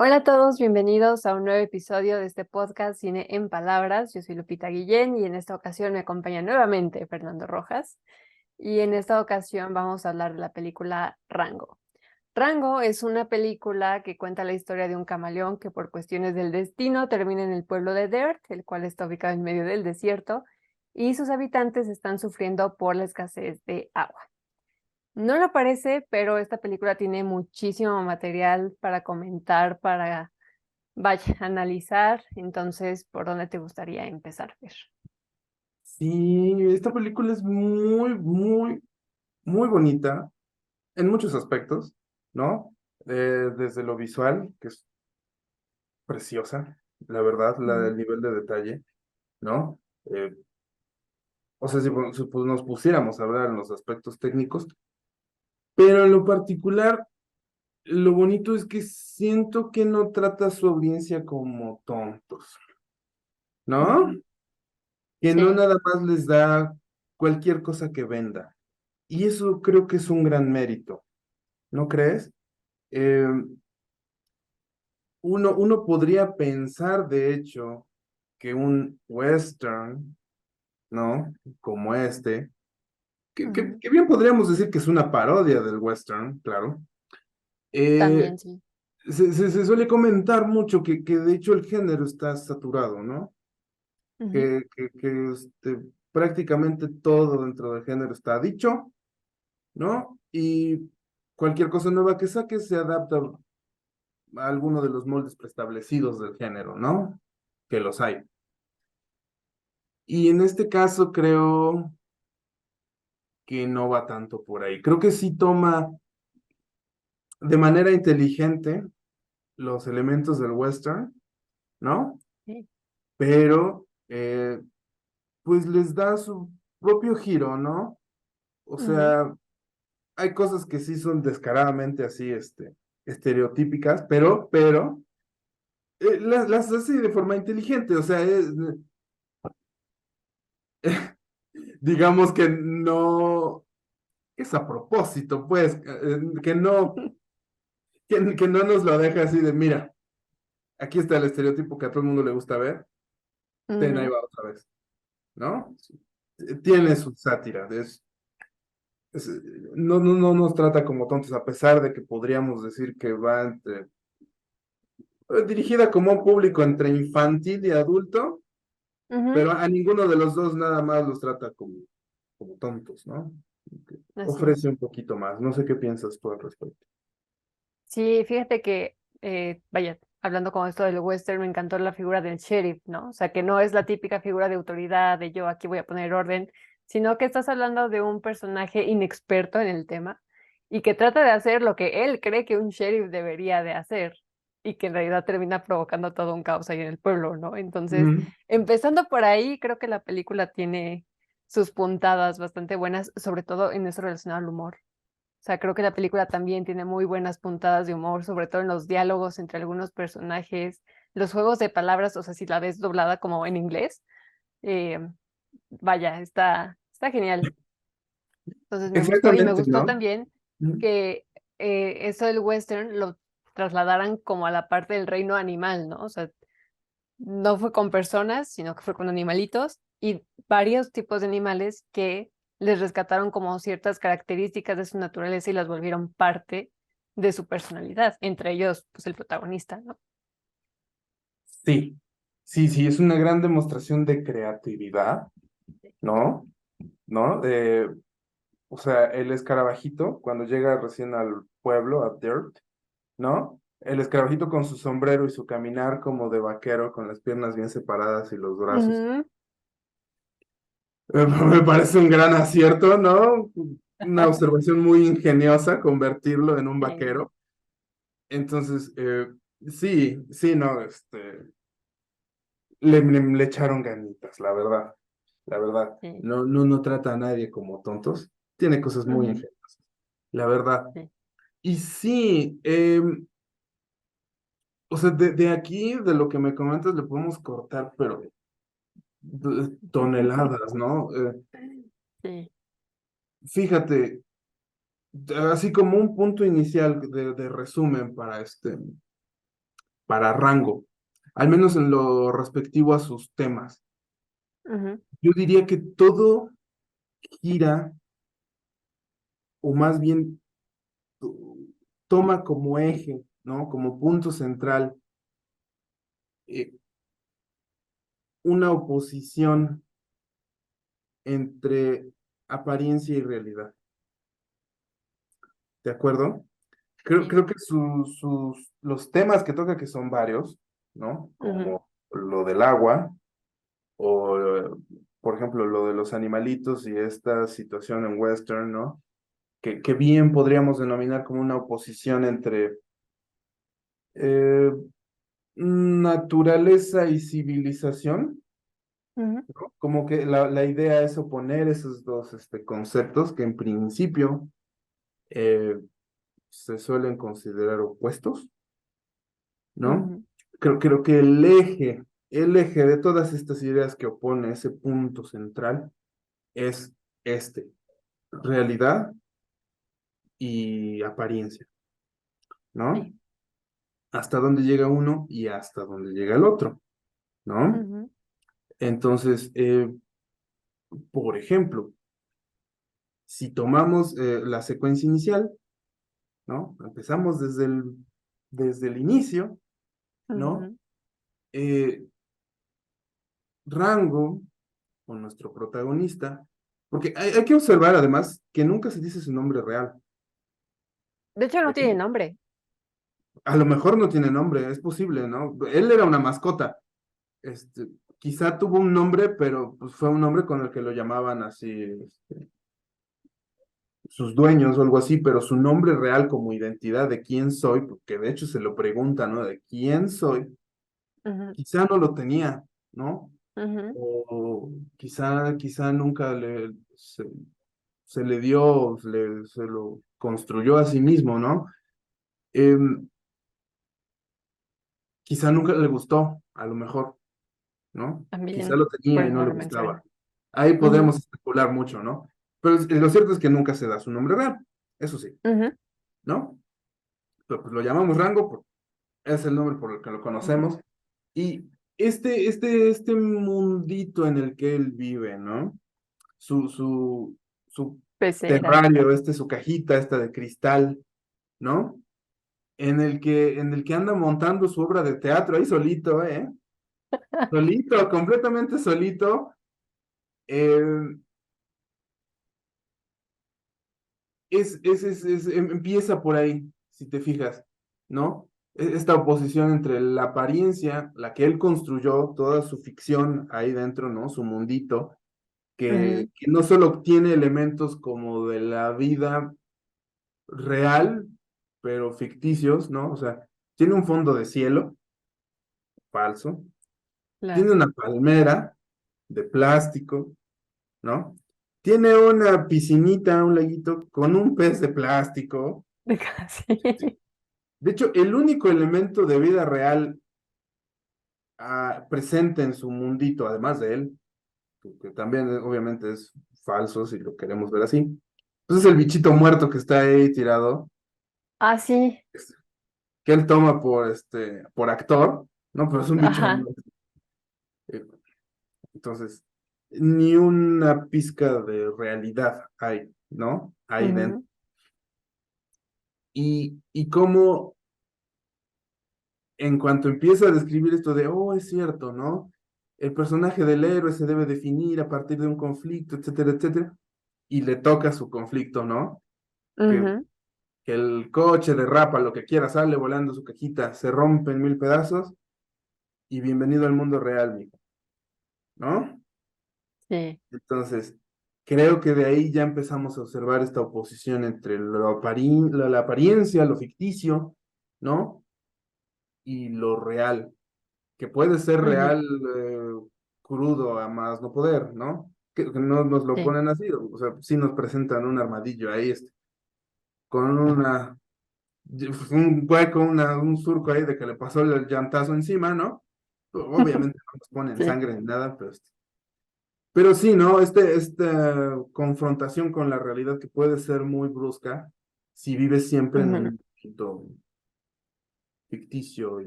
Hola a todos, bienvenidos a un nuevo episodio de este podcast Cine en Palabras. Yo soy Lupita Guillén y en esta ocasión me acompaña nuevamente Fernando Rojas. Y en esta ocasión vamos a hablar de la película Rango. Rango es una película que cuenta la historia de un camaleón que por cuestiones del destino termina en el pueblo de Dirt, el cual está ubicado en medio del desierto, y sus habitantes están sufriendo por la escasez de agua. No lo parece, pero esta película tiene muchísimo material para comentar, para vaya, analizar. Entonces, ¿por dónde te gustaría empezar, Fer? Sí, esta película es muy bonita en muchos aspectos, ¿no? Desde lo visual, que es preciosa, la verdad, Ujú. el nivel de detalle, ¿no? Eh, o sea, si nos pusiéramos a hablar en los aspectos técnicos, pero en lo particular, lo bonito es que siento que no trata a su audiencia como tontos, ¿no? Ujú. Que no Sí, nada más les da cualquier cosa que venda. Y eso creo que es un gran mérito. ¿No crees? Eh, uno podría pensar, de hecho, que un western, ¿no? Como este, ujú. que bien podríamos decir que es una parodia del western, claro. eh, También sí. se suele comentar mucho que de hecho el género está saturado, ¿no? Ujú. Que prácticamente todo dentro del género está dicho, ¿no? Y cualquier cosa nueva que saque se adapta a alguno de los moldes preestablecidos del género, ¿no? Que los hay. Y en este caso creo que no va tanto por ahí. Creo que sí toma de manera inteligente los elementos del western, ¿no? Sí. Pero pues les da su propio giro, ¿no? O Ujú. sea, hay cosas que sí son descaradamente así, estereotípicas, pero las hace de forma inteligente, o sea, digamos que no es a propósito, pues, que no nos lo deja así de, mira, aquí está el estereotipo que a todo el mundo le gusta ver, ten, ahí Ujú. va otra vez, ¿no? Tiene Sí. su sátira, es- no nos trata como tontos, a pesar de que podríamos decir que va dirigida como a un público entre infantil y adulto, Ujú. pero a ninguno de los dos nada más los trata como tontos, ¿no? Que Así ofrece es. un poquito más. No sé qué piensas tú al respecto. Sí, fíjate que, vaya, hablando con esto del western, me encantó la figura del sheriff, ¿no? O sea, que no es la típica figura de autoridad, de yo aquí voy a poner orden, sino que estás hablando de un personaje inexperto en el tema y que trata de hacer lo que él cree que un sheriff debería de hacer y que en realidad termina provocando todo un caos ahí en el pueblo, ¿no? Entonces, Ujú. empezando por ahí, creo que la película tiene sus puntadas bastante buenas, sobre todo en eso relacionado al humor. O sea, creo que la película también tiene muy buenas puntadas de humor, sobre todo en los diálogos entre algunos personajes, los juegos de palabras, o sea, si la ves doblada como en inglés, eh, vaya, está genial. Entonces me gustó y me Exactamente, gustó ¿no? también Ujú. que eso del western lo trasladaran como a la parte del reino animal, ¿no? O sea, no fue con personas, sino que fue con animalitos y varios tipos de animales que les rescataron como ciertas características de su naturaleza y las volvieron parte de su personalidad, entre ellos, pues el protagonista, ¿no? Sí, sí, es una gran demostración de creatividad, ¿no? ¿No? O sea, el escarabajito, cuando llega recién al pueblo, a Dirt, ¿no? El escarabajito con su sombrero y su caminar como de vaquero, con las piernas bien separadas y los brazos. Ujú. Me parece un gran acierto, ¿no? Una observación muy ingeniosa, convertirlo en un Sí, vaquero. Entonces, sí, no, le echaron ganitas, la verdad, la verdad. sí. No trata a nadie como tontos, tiene cosas muy Ujú. ingeniosas, la verdad. Sí. Y sí, o sea, de aquí, de lo que me comentas, le podemos cortar, pero toneladas, ¿no? Sí. Fíjate, así como un punto inicial de resumen para para Rango, al menos en lo respectivo a sus temas. Ujú, Yo diría que todo gira, o más bien to- toma como eje, ¿no? Como punto central, eh, una oposición entre apariencia y realidad. ¿De acuerdo? sí. Creo que los temas que toca, que son varios, ¿no? Ujú, Como lo del agua, o por ejemplo lo de los animalitos y esta situación en Western, ¿no? Que bien podríamos denominar como una oposición entre eh, naturaleza y civilización, ujú, ¿no? Como que la idea es oponer esos dos conceptos que en principio eh, se suelen considerar opuestos, ¿no? ujú, Creo que el eje de todas estas ideas que opone ese punto central es este, realidad y apariencia, ¿no? sí. Hasta dónde llega uno y hasta dónde llega el otro, ¿no? Ujú, Entonces, por ejemplo, si tomamos la secuencia inicial, ¿no? Empezamos desde el inicio, ¿no? ujú. Eh, Rango, o nuestro protagonista, porque hay que observar además que nunca se dice su nombre real. De hecho, no tiene ¿Ok? nombre. A lo mejor no tiene nombre, es posible, ¿no? Él era una mascota. Este, quizá tuvo un nombre, pero pues fue un nombre con el que lo llamaban así, sus dueños o algo así, pero su nombre real como identidad de quién soy, porque de hecho se lo pregunta, ¿no? De quién soy, Ujú, quizá no lo tenía, ¿no? ujú, O quizá nunca se le dio, se lo construyó a sí mismo, ¿no? Em, Quizá nunca le gustó, a lo mejor, ¿no? Quizá también, lo tenía pues y no no le lo menciona. gustaba. Ahí Ujú, podemos especular mucho, ¿no? Pero lo cierto es que nunca se da su nombre real, eso sí, ujú, ¿no? Pero pues lo llamamos Rango, es el nombre por el que lo ujú. conocemos. Y este mundito en el que él vive, ¿no? Su, su, su Pecera. terrario, su cajita, esta de cristal, ¿no? En el que anda montando su obra de teatro ahí solito, ¿eh? Solito, completamente solito. eh, empieza por ahí, si te fijas, ¿no? Esta oposición entre la apariencia, la que él construyó, toda su ficción ahí dentro, ¿no? Su mundito, Ujú, que no solo tiene elementos como de la vida real, pero ficticios, ¿no? O sea, tiene un fondo de cielo, falso, tiene claro. una palmera de plástico, ¿no? Tiene una piscinita, un laguito con un pez de plástico. Casi. De hecho, el único elemento de vida real presente en su mundito, además de él, que también obviamente es falso si lo queremos ver así, pues es el bichito muerto que está ahí tirado, Ah, sí. este, que él toma por actor, ¿no? Pero es un bicho Ajá. muerto. Eh, Entonces, ni una pizca de realidad hay, ¿no? Ahí dentro. Ujú, Y cómo en cuanto empieza a describir esto de, oh, es cierto, ¿no? El personaje del héroe se debe definir a partir de un conflicto, etcétera, etcétera, y le toca su conflicto, ¿no? Que, ujú, que el coche derrapa, lo que quiera, sale volando su cajita, se rompe en mil pedazos, y bienvenido al mundo real, mijo, ¿no? sí. Entonces, creo que de ahí ya empezamos a observar esta oposición entre la apariencia, lo ficticio, ¿no? Y lo real, que puede ser Ujú, real, crudo a más no poder, ¿no? Que no nos lo sí. ponen así, o sea, sí nos presentan un armadillo ahí, con un hueco, un surco ahí de que le pasó el llantazo encima, ¿no? Obviamente no nos ponen Sí. sangre ni nada, pero sí, ¿no? Esta confrontación con la realidad que puede ser muy brusca si vives siempre en Ujú, un mundo ficticio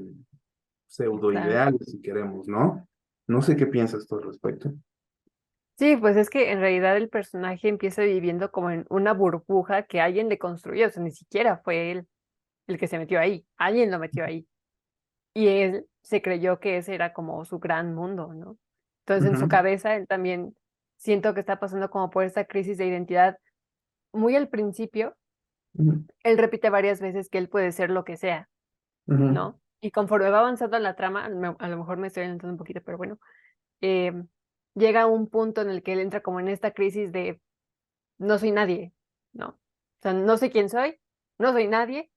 claro. pseudo-ideales, si queremos, ¿no? No sé qué piensas tú al respecto. Sí, pues es que en realidad el personaje empieza viviendo como en una burbuja que alguien le construyó, o sea, ni siquiera fue él el que se metió ahí, alguien lo metió ahí. Y él se creyó que ese era como su gran mundo, ¿no? Entonces en su Ujú, cabeza él también siento que está pasando como por esta crisis de identidad. Muy al principio, ujú, él repite varias veces que él puede ser lo que sea, ujú, ¿no? Y conforme va avanzando la trama, a lo mejor me estoy adelantando un poquito, pero bueno, eh, llega a un punto en el que él entra como en esta crisis de no soy nadie, ¿no? O sea, no sé quién soy, no soy nadie,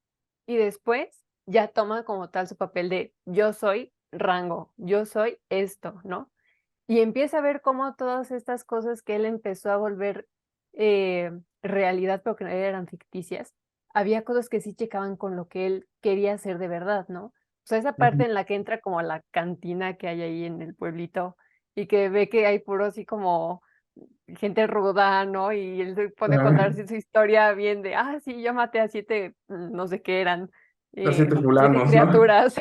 y después ya toma como tal su papel de yo soy rango, yo soy esto, ¿no? Y empieza a ver cómo todas estas cosas que él empezó a volver realidad, pero que no eran ficticias, había cosas que sí checaban con lo que él quería hacer de verdad, ¿no? O sea, esa parte ujú. en la que entra como a la cantina que hay ahí en el pueblito y que ve que hay puro así como gente ruda, ¿no? Y él se pone a Ah, contarse su historia bien de, sí, yo maté a 7, no sé qué eran, Los siete 7 fulanos, ¿no? criaturas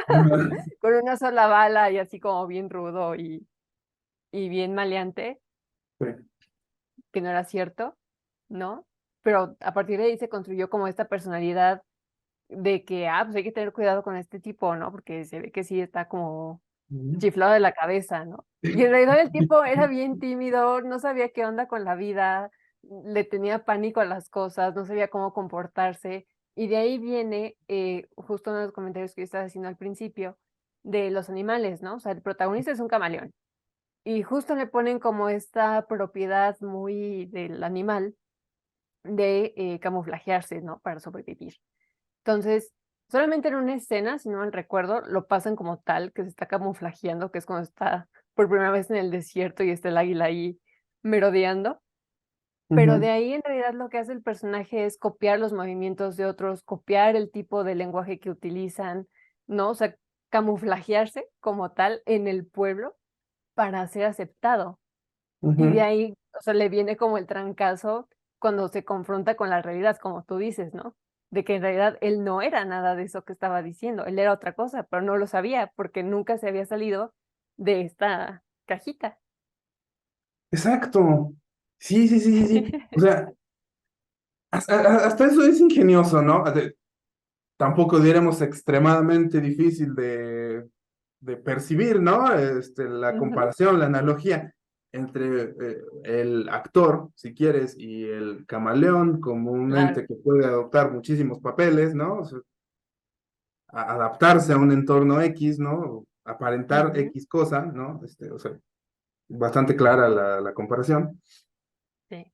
Ajá, con una sola bala y así como bien rudo y bien maleante, sí. que no era cierto, ¿no? Pero a partir de ahí se construyó como esta personalidad de que, pues hay que tener cuidado con este tipo, ¿no? Porque se ve que sí está como Ujú. chiflado de la cabeza, ¿no? Y en realidad el tipo era bien tímido, no sabía qué onda con la vida, le tenía pánico a las cosas, no sabía cómo comportarse. Y de ahí viene justo uno de los comentarios que yo estaba haciendo al principio de los animales, ¿no? O sea, el protagonista es un camaleón. Y justo le ponen como esta propiedad muy del animal de camuflajearse, ¿no? Para sobrevivir. Entonces, solamente en una escena, si no mal recuerdo, lo pasan como tal, que se está camuflajeando, que es cuando está por primera vez en el desierto y está el águila ahí merodeando. Pero de Ujú, ahí en realidad lo que hace el personaje es copiar los movimientos de otros, copiar el tipo de lenguaje que utilizan, ¿no? O sea, camuflajearse como tal en el pueblo para ser aceptado. Y de ujú. ahí, o sea, le viene como el trancazo cuando se confronta con la realidad, como tú dices, ¿no? De que en realidad él no era nada de eso que estaba diciendo, él era otra cosa, pero no lo sabía porque nunca se había salido de esta cajita. Exacto. Sí, sí, sí, sí, sí. O sea, hasta eso es ingenioso, ¿no? Tampoco diremos extremadamente difícil de percibir, ¿no? La Ujú, comparación, la analogía entre el actor, si quieres, y el camaleón como un ente claro. que puede adoptar muchísimos papeles, ¿no? O sea, adaptarse a un entorno X, ¿no? Aparentar Ujú, X cosa, ¿no? O sea, bastante clara la comparación. sí.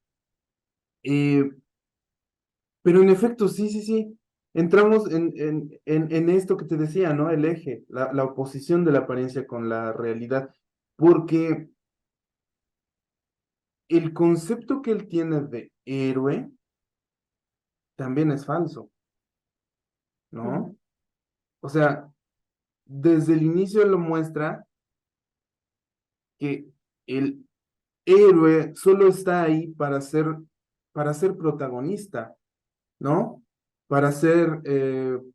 Y pero en efecto, sí, sí, sí. Entramos en esto que te decía, ¿no? El eje, la oposición de la apariencia con la realidad. Porque el concepto que él tiene de héroe también es falso, ¿no? Ujú, O sea, desde el inicio él lo muestra que el héroe solo está ahí para ser protagonista, ¿no? Para ser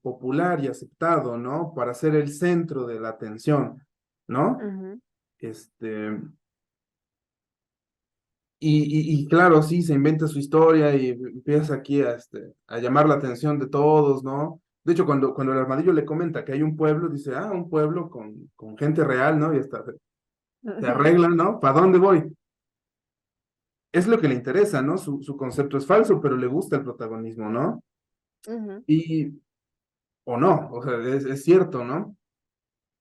popular y aceptado, ¿no? Para ser el centro de la atención, ¿no? ujú, Este, y claro, sí, se inventa su historia y empieza aquí a llamar la atención de todos, ¿no? De hecho, cuando el armadillo le comenta que hay un pueblo, dice, un pueblo con gente real, ¿no? Y hasta se ujú, arreglan, ¿no? ¿Para dónde voy? Es lo que le interesa, ¿no? Su concepto es falso, pero le gusta el protagonismo, ¿no? ujú, Y, o no, o sea, es cierto, ¿no?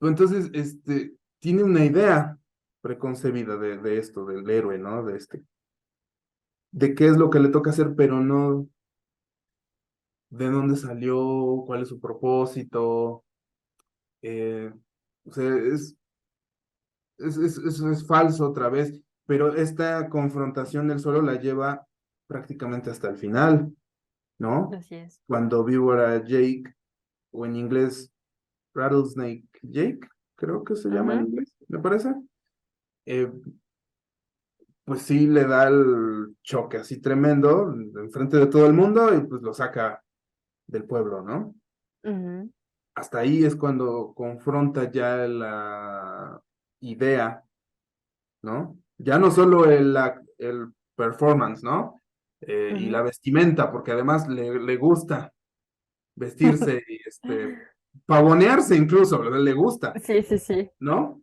Entonces, tiene una idea preconcebida de esto, del héroe, ¿no? De qué es lo que le toca hacer, pero no de dónde salió, cuál es su propósito. eh, o sea, es falso otra vez, pero esta confrontación él solo la lleva prácticamente hasta el final, ¿no? así es. Cuando víbora Jake, o en inglés Rattlesnake Jake, creo que se llama en Ujú, inglés, me parece. eh, pues sí le da el choque así tremendo enfrente de todo el mundo y pues lo saca del pueblo, ¿no? ujú. hasta ahí es cuando confronta ya la idea, ¿no? Ya no solo el performance, ¿no? Y la Ujú. vestimenta, porque además le gusta vestirse y pavonearse incluso, ¿verdad? Le gusta, Sí, sí, sí. ¿no?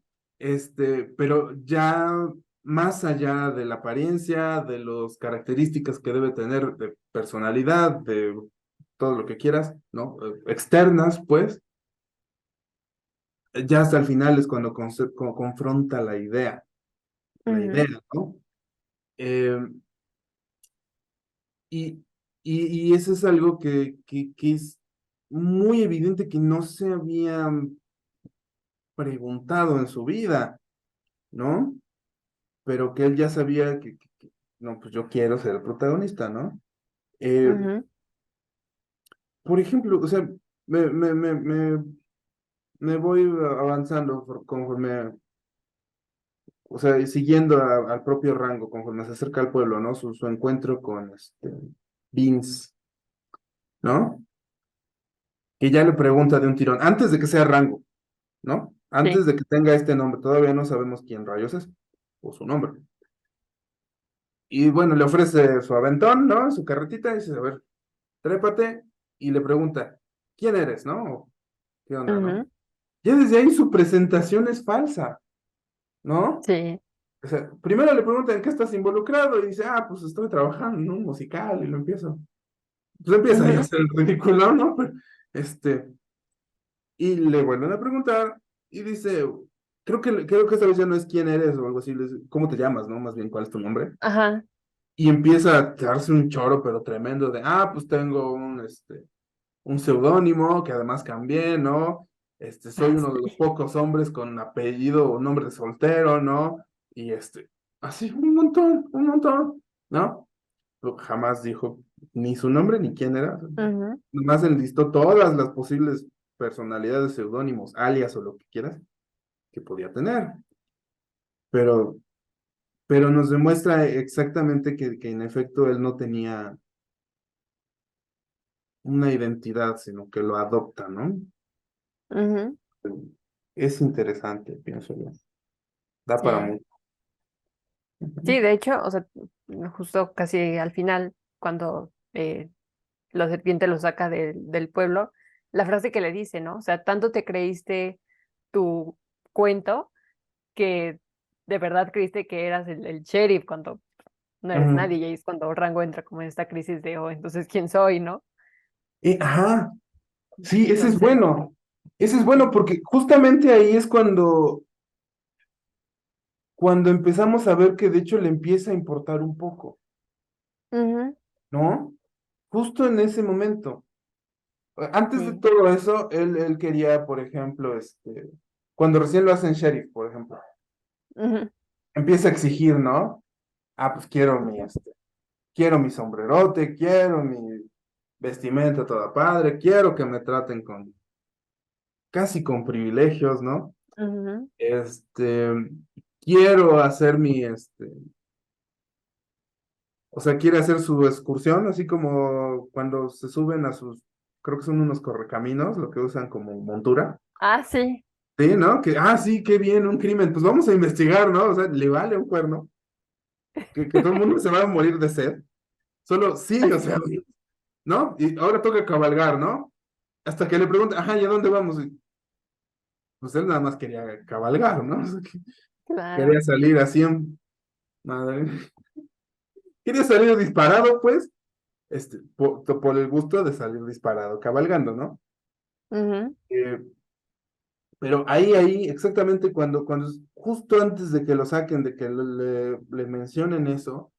Pero ya más allá de la apariencia, de las características que debe tener de personalidad, de todo lo que quieras, ¿no? Externas, pues, ya hasta el final es cuando confronta la idea, Ujú, ¿no? Eh, y, y eso es algo que es muy evidente que no se había preguntado en su vida, ¿no? Pero que él ya sabía no, pues yo quiero ser el protagonista, ¿no? Eh, ujú. por ejemplo, o sea, me voy avanzando conforme, o sea, siguiendo al propio rango, conforme se acerca al pueblo, ¿no? Su encuentro con Vince, ¿no? Que ya le pregunta de un tirón, antes de que sea rango, ¿no? Antes Sí. de que tenga este nombre, todavía no sabemos quién rayos es, o su nombre. Y bueno, le ofrece su aventón, ¿no? Su carretita, y dice, a ver, trépate, y le pregunta, ¿quién eres, no? O, ¿qué onda, no? Ujú. Ya desde ahí su presentación es falsa, ¿no? Sí. O sea, primero le pregunta en qué estás involucrado, y dice, ah, pues estoy trabajando en un musical, y lo empiezo. Pues empieza ahí a Ujú. hacer el ridículo, ¿no? Pero, y le vuelven a preguntar, y dice, creo que esta vez ya no es quién eres, o algo así, le dice, ¿cómo te llamas, no? Más bien, ¿cuál es tu nombre? Ajá. Y empieza a darse un choro, pero tremendo, de, ah, pues tengo un seudónimo que además cambié, ¿no? Soy Ah, uno de los sí. pocos hombres con apellido o nombre de soltero, ¿no? Y así, un montón, ¿no? Pero jamás dijo ni su nombre ni quién era. Ujú, Nomás enlistó todas las posibles personalidades, seudónimos, alias o lo que quieras que podía tener. Pero, pero nos demuestra exactamente que en efecto él no tenía una identidad, sino que lo adopta, ¿no? ujú. Es interesante, pienso yo. Da para Sí. mucho. Sí, Ujú. de hecho, o sea, justo casi al final, cuando la serpiente lo saca del pueblo, la frase que le dice, ¿no? O sea, tanto te creíste tu cuento que de verdad creíste que eras el sheriff cuando no eres Ujú. nadie, y ahí es cuando Rango entra como en esta crisis de, oh, entonces, ¿quién soy, no? Ajá, sí, ese es Entonces, bueno. Ese es bueno porque justamente ahí es cuando empezamos a ver que de hecho le empieza a importar un poco, ujú, ¿no? Justo en ese momento. Antes de sí, todo eso, él quería, por ejemplo, cuando recién lo hacen sheriff, por ejemplo, ujú, empieza a exigir, ¿no? Ah, pues quiero mi sombrerote, quiero mi vestimenta toda padre, quiero que me traten casi con privilegios, ¿no? ujú, Este, quiero hacer o sea, quiere hacer su excursión, así como cuando se suben a creo que son unos correcaminos, lo que usan como montura. ah, sí, Sí, ¿no? Sí, qué bien, un crimen, pues vamos a investigar, ¿no? O sea, le vale un cuerno, que todo el mundo se va a morir de sed. Solo sí, o sea, ¿no? Y ahora toca cabalgar, ¿no? Hasta que le pregunta, ajá, ¿y a dónde vamos? Y, pues él nada más quería cabalgar, ¿no? O sea, quería claro. salir así, madre. Quería salir disparado, pues, por el gusto de salir disparado, cabalgando, ¿no? Ujú, Eh, pero ahí, exactamente cuando justo antes de que lo saquen, de que le mencionen eso,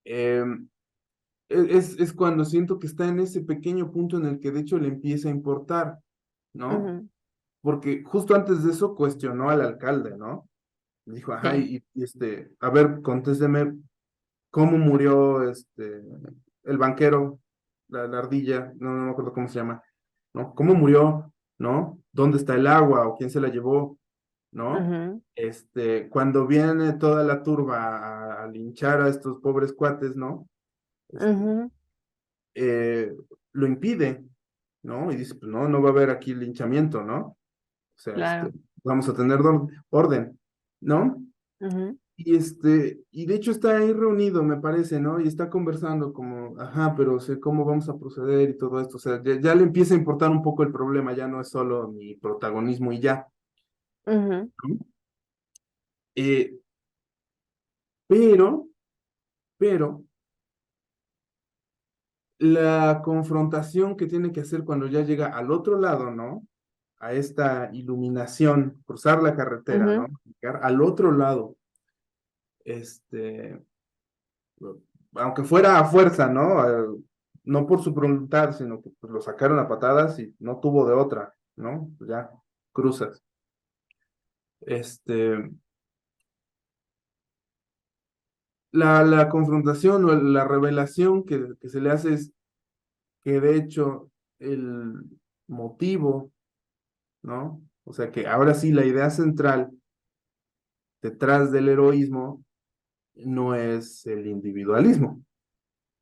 eh, es cuando siento que está en ese pequeño punto en el que de hecho le empieza a importar, ¿no? ujú, Porque justo antes de eso cuestionó al alcalde, ¿no? Dijo, ajá, sí, a ver, contésteme, ¿cómo murió el banquero, la ardilla, no me acuerdo cómo se llama, ¿no? ¿Cómo murió, no? ¿Dónde está el agua o quién se la llevó, no? ujú, Cuando viene toda la turba a linchar a estos pobres cuates, ¿no? Este, ujú, eh, lo impide, ¿no? Y dice, pues no, no va a haber aquí linchamiento, ¿no? O sea, Claro. vamos a tener orden, ¿no? Ujú, Y de hecho está ahí reunido, me parece, ¿no? Y está conversando como, ajá, pero o sea, ¿cómo vamos a proceder y todo esto? O sea, ya le empieza a importar un poco el problema, ya no es solo mi protagonismo y ya, ujú, ¿no? Eh, pero, pero, la confrontación que tiene que hacer cuando ya llega al otro lado, ¿no? A esta iluminación, cruzar la carretera, ¿no? ujú, Llegar al otro lado, este, aunque fuera a fuerza, ¿no? No por su voluntad, sino que pues, lo sacaron a patadas y no tuvo de otra, ¿no? Pues ya cruzas. Este, la confrontación o la revelación que se le hace es que de hecho el motivo, ¿no? O sea que ahora sí la idea central detrás del heroísmo no es el individualismo,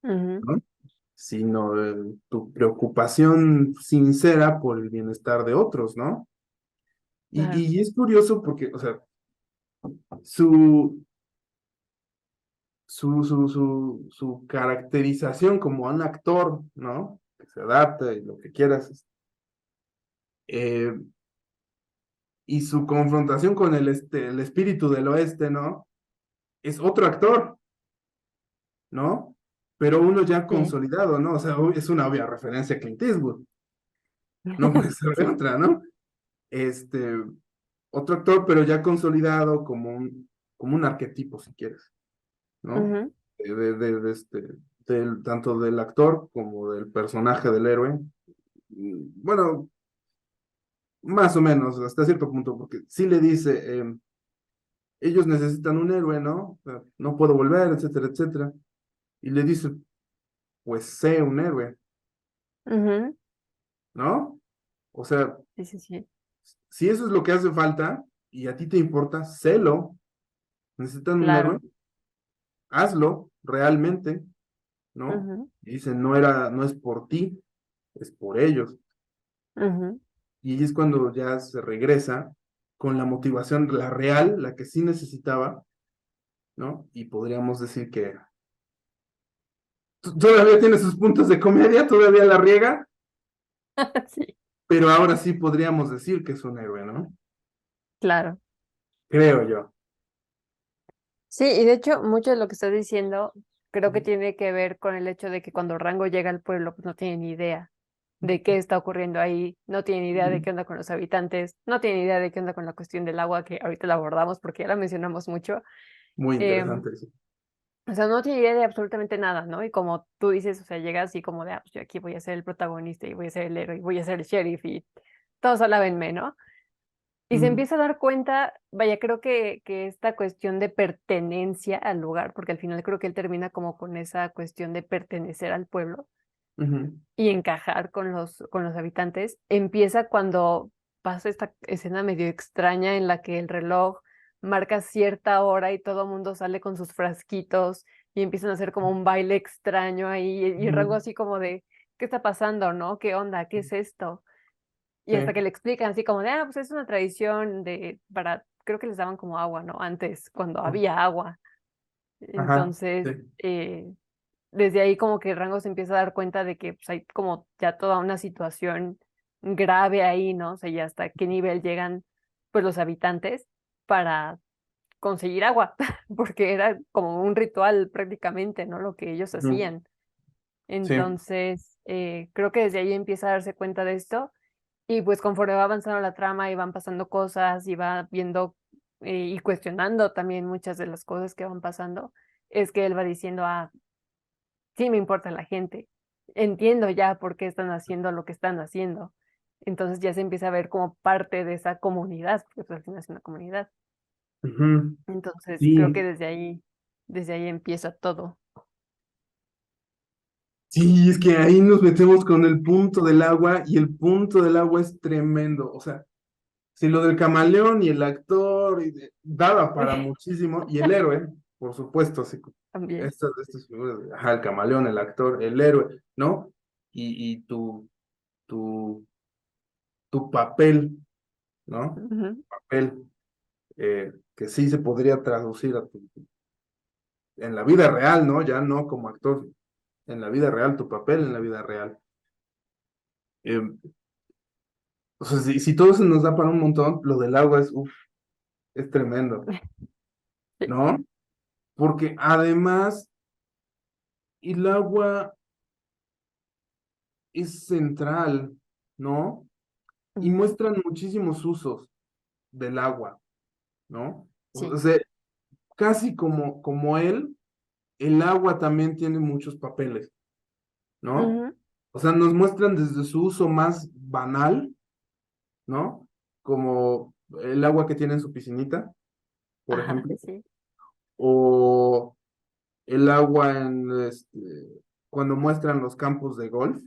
ujú. ¿no? Sino tu preocupación sincera por el bienestar de otros, ¿no? Claro. Y es curioso porque, o sea, su, su caracterización como un actor, ¿no? Que se adapta y lo que quieras, eh, y su confrontación con el espíritu del oeste, ¿no? Es otro actor, ¿no? Pero uno ya Sí. consolidado, ¿no? O sea, es una obvia referencia a Clint Eastwood, no puede ser de Sí. otra, ¿no? Este, otro actor, pero ya consolidado como un arquetipo, si quieres, ¿no? Ujú, Tanto del actor como del personaje del héroe. Bueno, más o menos, hasta cierto punto, porque sí le dice, ellos necesitan un héroe, ¿no? O sea, no puedo volver, etcétera, etcétera. Y le dice, pues sé un héroe, ujú. ¿no? O sea, Sí, sí, sí. si eso es lo que hace falta y a ti te importa, sélo. Necesitan un héroe, Claro. hazlo realmente, ¿no? Ujú, Y dice, no es por ti, es por ellos. ujú. Y ahí es cuando ya se regresa con la motivación, la real, la que sí necesitaba, ¿no? Y podríamos decir que todavía tiene sus puntos de comedia, todavía la riega, Sí, pero ahora sí podríamos decir que es un héroe, ¿no? claro. Creo yo. Sí, y de hecho, mucho de lo que estás diciendo creo que tiene que ver con el hecho de que cuando Rango llega al pueblo, pues no tiene ni idea de qué está ocurriendo ahí, no tiene ni idea de qué onda con los habitantes, no tiene ni idea de qué onda con la cuestión del agua, que ahorita la abordamos porque ya la mencionamos mucho. Muy Em, interesante eso. o sea, no tiene idea de absolutamente nada, ¿no? Y como tú dices, o sea, llega así como de, ah, pues yo aquí voy a ser el protagonista y voy a ser el héroe y voy a ser el sheriff y todos alábenme, ¿no? Y se Mm, empieza a dar cuenta, vaya, creo que esta cuestión de pertenencia al lugar, porque al final creo que él termina como con esa cuestión de pertenecer al pueblo ujú, y encajar con los habitantes, empieza cuando pasa esta escena medio extraña en la que el reloj marca cierta hora y todo el mundo sale con sus frasquitos y empiezan a hacer como un baile extraño ahí y Rango ujú, así como de, ¿qué está pasando, no? ¿Qué onda? ¿Qué es esto? Y hasta que sí, le explican así como de, ah, pues es una tradición creo que les daban como agua, ¿no? Antes, cuando había agua. ajá, Entonces, sí, desde ahí como que Rango se empieza a dar cuenta de que pues, hay como ya toda una situación grave ahí, ¿no? O sea, y hasta qué nivel llegan pues los habitantes para conseguir agua, porque era como un ritual prácticamente, ¿no? Lo que ellos ujú, hacían. sí, Entonces, creo que desde ahí empieza a darse cuenta de esto y pues conforme va avanzando la trama y van pasando cosas y va viendo y cuestionando también muchas de las cosas que van pasando, es que él va diciendo, ah, sí me importa la gente, entiendo ya por qué están haciendo lo que están haciendo. Entonces ya se empieza a ver como parte de esa comunidad, porque pues, al final es una comunidad. ujú, Entonces creo que sí. desde ahí empieza todo. Sí, es que ahí nos metemos con el punto del agua y el punto del agua es tremendo. O sea, si lo del camaleón y el actor daba para muchísimo, y el héroe, por supuesto, así, También. estas figuras, ajá, el camaleón, el actor, el héroe, ¿no? Y tu tu, tu papel, ¿no? Ujú. Papel que sí se podría traducir en la vida real, ¿no? Ya no como actor, en la vida real, tu papel en la vida real. Eh, o sea, si todo se nos da para un montón, lo del agua es, uf, es tremendo, Sí. ¿no? Porque además el agua es central, ¿no? Y Ujú. muestran muchísimos usos del agua, ¿no? O Sí. sea, casi como él, el agua también tiene muchos papeles, ¿no? Ujú. O sea, nos muestran desde su uso más banal, ¿no? Como el agua que tiene en su piscinita, por Ajá, ejemplo, sí. o el agua cuando muestran los campos de golf,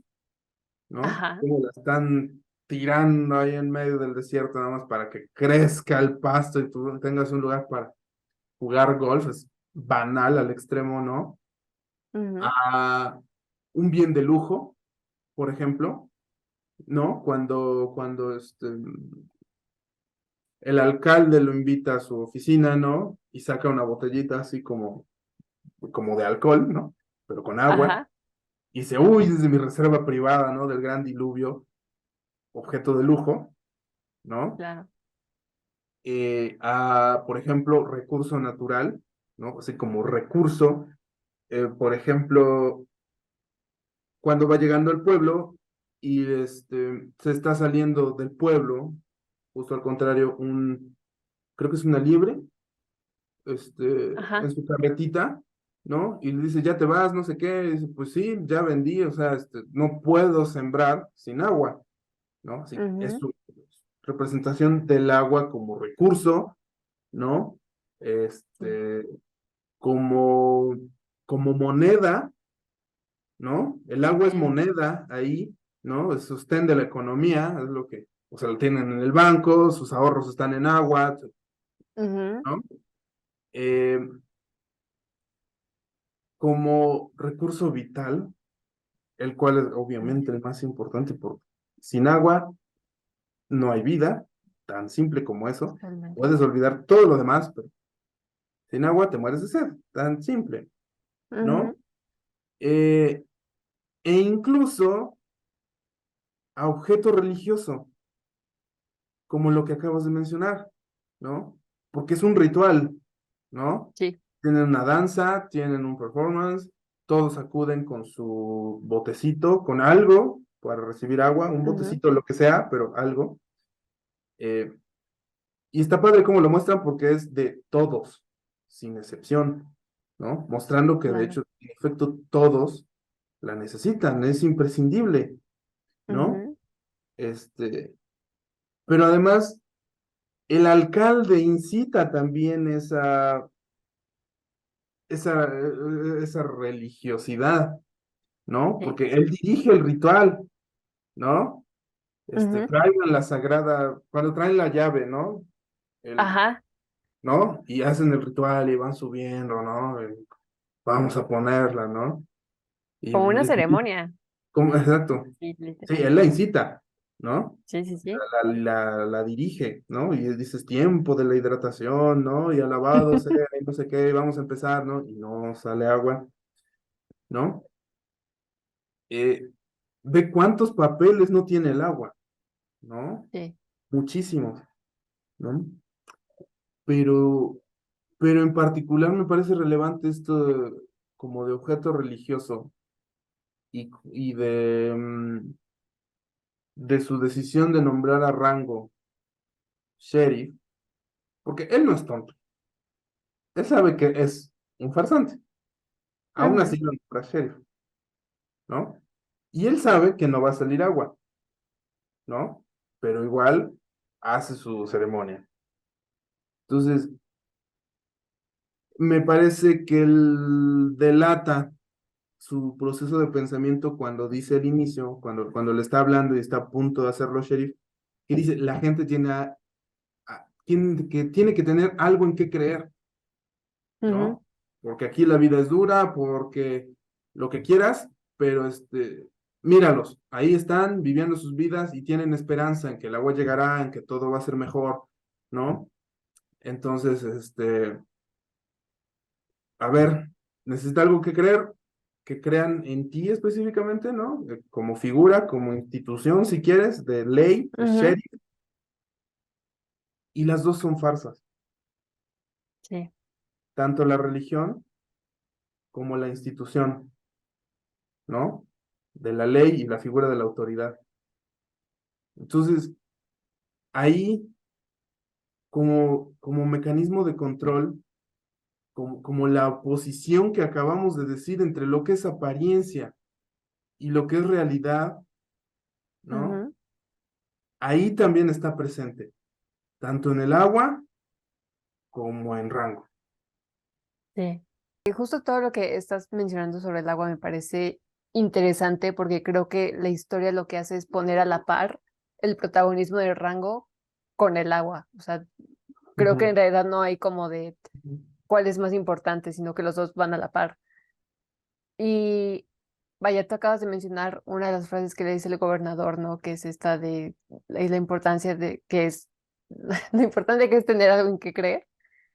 ¿no? Ajá, Cómo la están tirando ahí en medio del desierto nada más para que crezca el pasto y tú tengas un lugar para jugar golf, es banal al extremo, ¿no? ujú, A un bien de lujo, por ejemplo, ¿no? Cuando el alcalde lo invita a su oficina, ¿no? Y saca una botellita así como de alcohol, ¿no? Pero con agua. ajá, Y dice, uy, desde mi reserva privada, ¿no? Del gran diluvio, objeto de lujo, ¿no? claro. Por ejemplo, recurso natural, ¿no? Así como recurso, por ejemplo, cuando va llegando al pueblo y se está saliendo del pueblo, justo al contrario, creo que es una liebre, en Ajá, su carretita, ¿no? Y le dice, ya te vas, no sé qué, y dice, pues sí, ya vendí, o sea, no puedo sembrar sin agua, ¿no? Así, es ujú, su representación del agua como recurso, ¿no? sí, Este, como, como moneda, ¿no? El agua es sí, moneda ahí, ¿no? Es sostén de la economía, es lo que, o sea, lo tienen en el banco, sus ahorros están en agua, ujú, ¿no? Eh, como recurso vital, el cual es sí, obviamente el más importante, porque sin agua no hay vida, tan simple como eso. totalmente. Puedes olvidar todo lo demás, pero sin agua te mueres de sed, tan simple, ¿no? Ujú, Eh, e incluso a objeto religioso, como lo que acabas de mencionar, ¿no? Porque es un ritual, ¿no? sí, Tienen una danza, tienen un performance, todos acuden con su botecito, con algo para recibir agua, un ujú, botecito, lo que sea, pero algo. Eh, y está padre cómo lo muestran porque es de todos, sin excepción, ¿no? Mostrando que de claro. hecho, en efecto, todos la necesitan, es imprescindible, ¿no? Ujú, Este, pero además, el alcalde incita también esa religiosidad, ¿no? sí, Porque él dirige el ritual, ¿no? ujú, Traigan la sagrada, cuando traen la llave, ¿no? El, ajá, ¿No? Y hacen el ritual y van subiendo, ¿no? Vamos a ponerla, ¿no? Y como una ceremonia. exacto. Sí, Sí, literal. él la incita, ¿no? Sí, sí, sí. La dirige, ¿no? Y dices tiempo de la hidratación, ¿no? Y alabado sea, y no sé qué, vamos a empezar, ¿no? Y no sale agua, ¿no? Eh, Ve cuántos papeles no tiene el agua, ¿no? Sí. Muchísimos, ¿no? Pero, pero en particular me parece relevante esto como de objeto religioso y de su decisión de nombrar a Rango sheriff, porque él no es tonto, él sabe que es un farsante, aún Ujú, así lo nombra sheriff, ¿no? Y él sabe que no va a salir agua, ¿no? Pero igual hace su ceremonia. Entonces, me parece que él delata su proceso de pensamiento cuando dice al inicio, cuando le está hablando y está a punto de hacerlo sheriff, que dice, la gente tiene que tener algo en qué creer, ujú, ¿no? Porque aquí la vida es dura, porque lo que quieras, pero míralos, ahí están viviendo sus vidas y tienen esperanza en que el agua llegará, en que todo va a ser mejor, ¿no? Entonces, a ver, necesita algo que creer, que crean en ti específicamente, ¿no? Como figura, como institución, si quieres, de ley, de Ujú, sheriff, y las dos son farsas, sí. tanto la religión como la institución, ¿no? De la ley y la figura de la autoridad. Entonces, ahí, como mecanismo de control, como la oposición que acabamos de decir entre lo que es apariencia y lo que es realidad, ¿no? Ujú, Ahí también está presente, tanto en el agua como en rango. sí. Y justo todo lo que estás mencionando sobre el agua me parece interesante porque creo que la historia lo que hace es poner a la par el protagonismo del Rango con el agua. O sea, creo que en Ujú, realidad no hay como de cuál es más importante, sino que los dos van a la par. Y vaya, tú acabas de mencionar una de las frases que le dice el gobernador, ¿no? Que es esta de la importancia de que es, lo importante que es tener algo en que creer.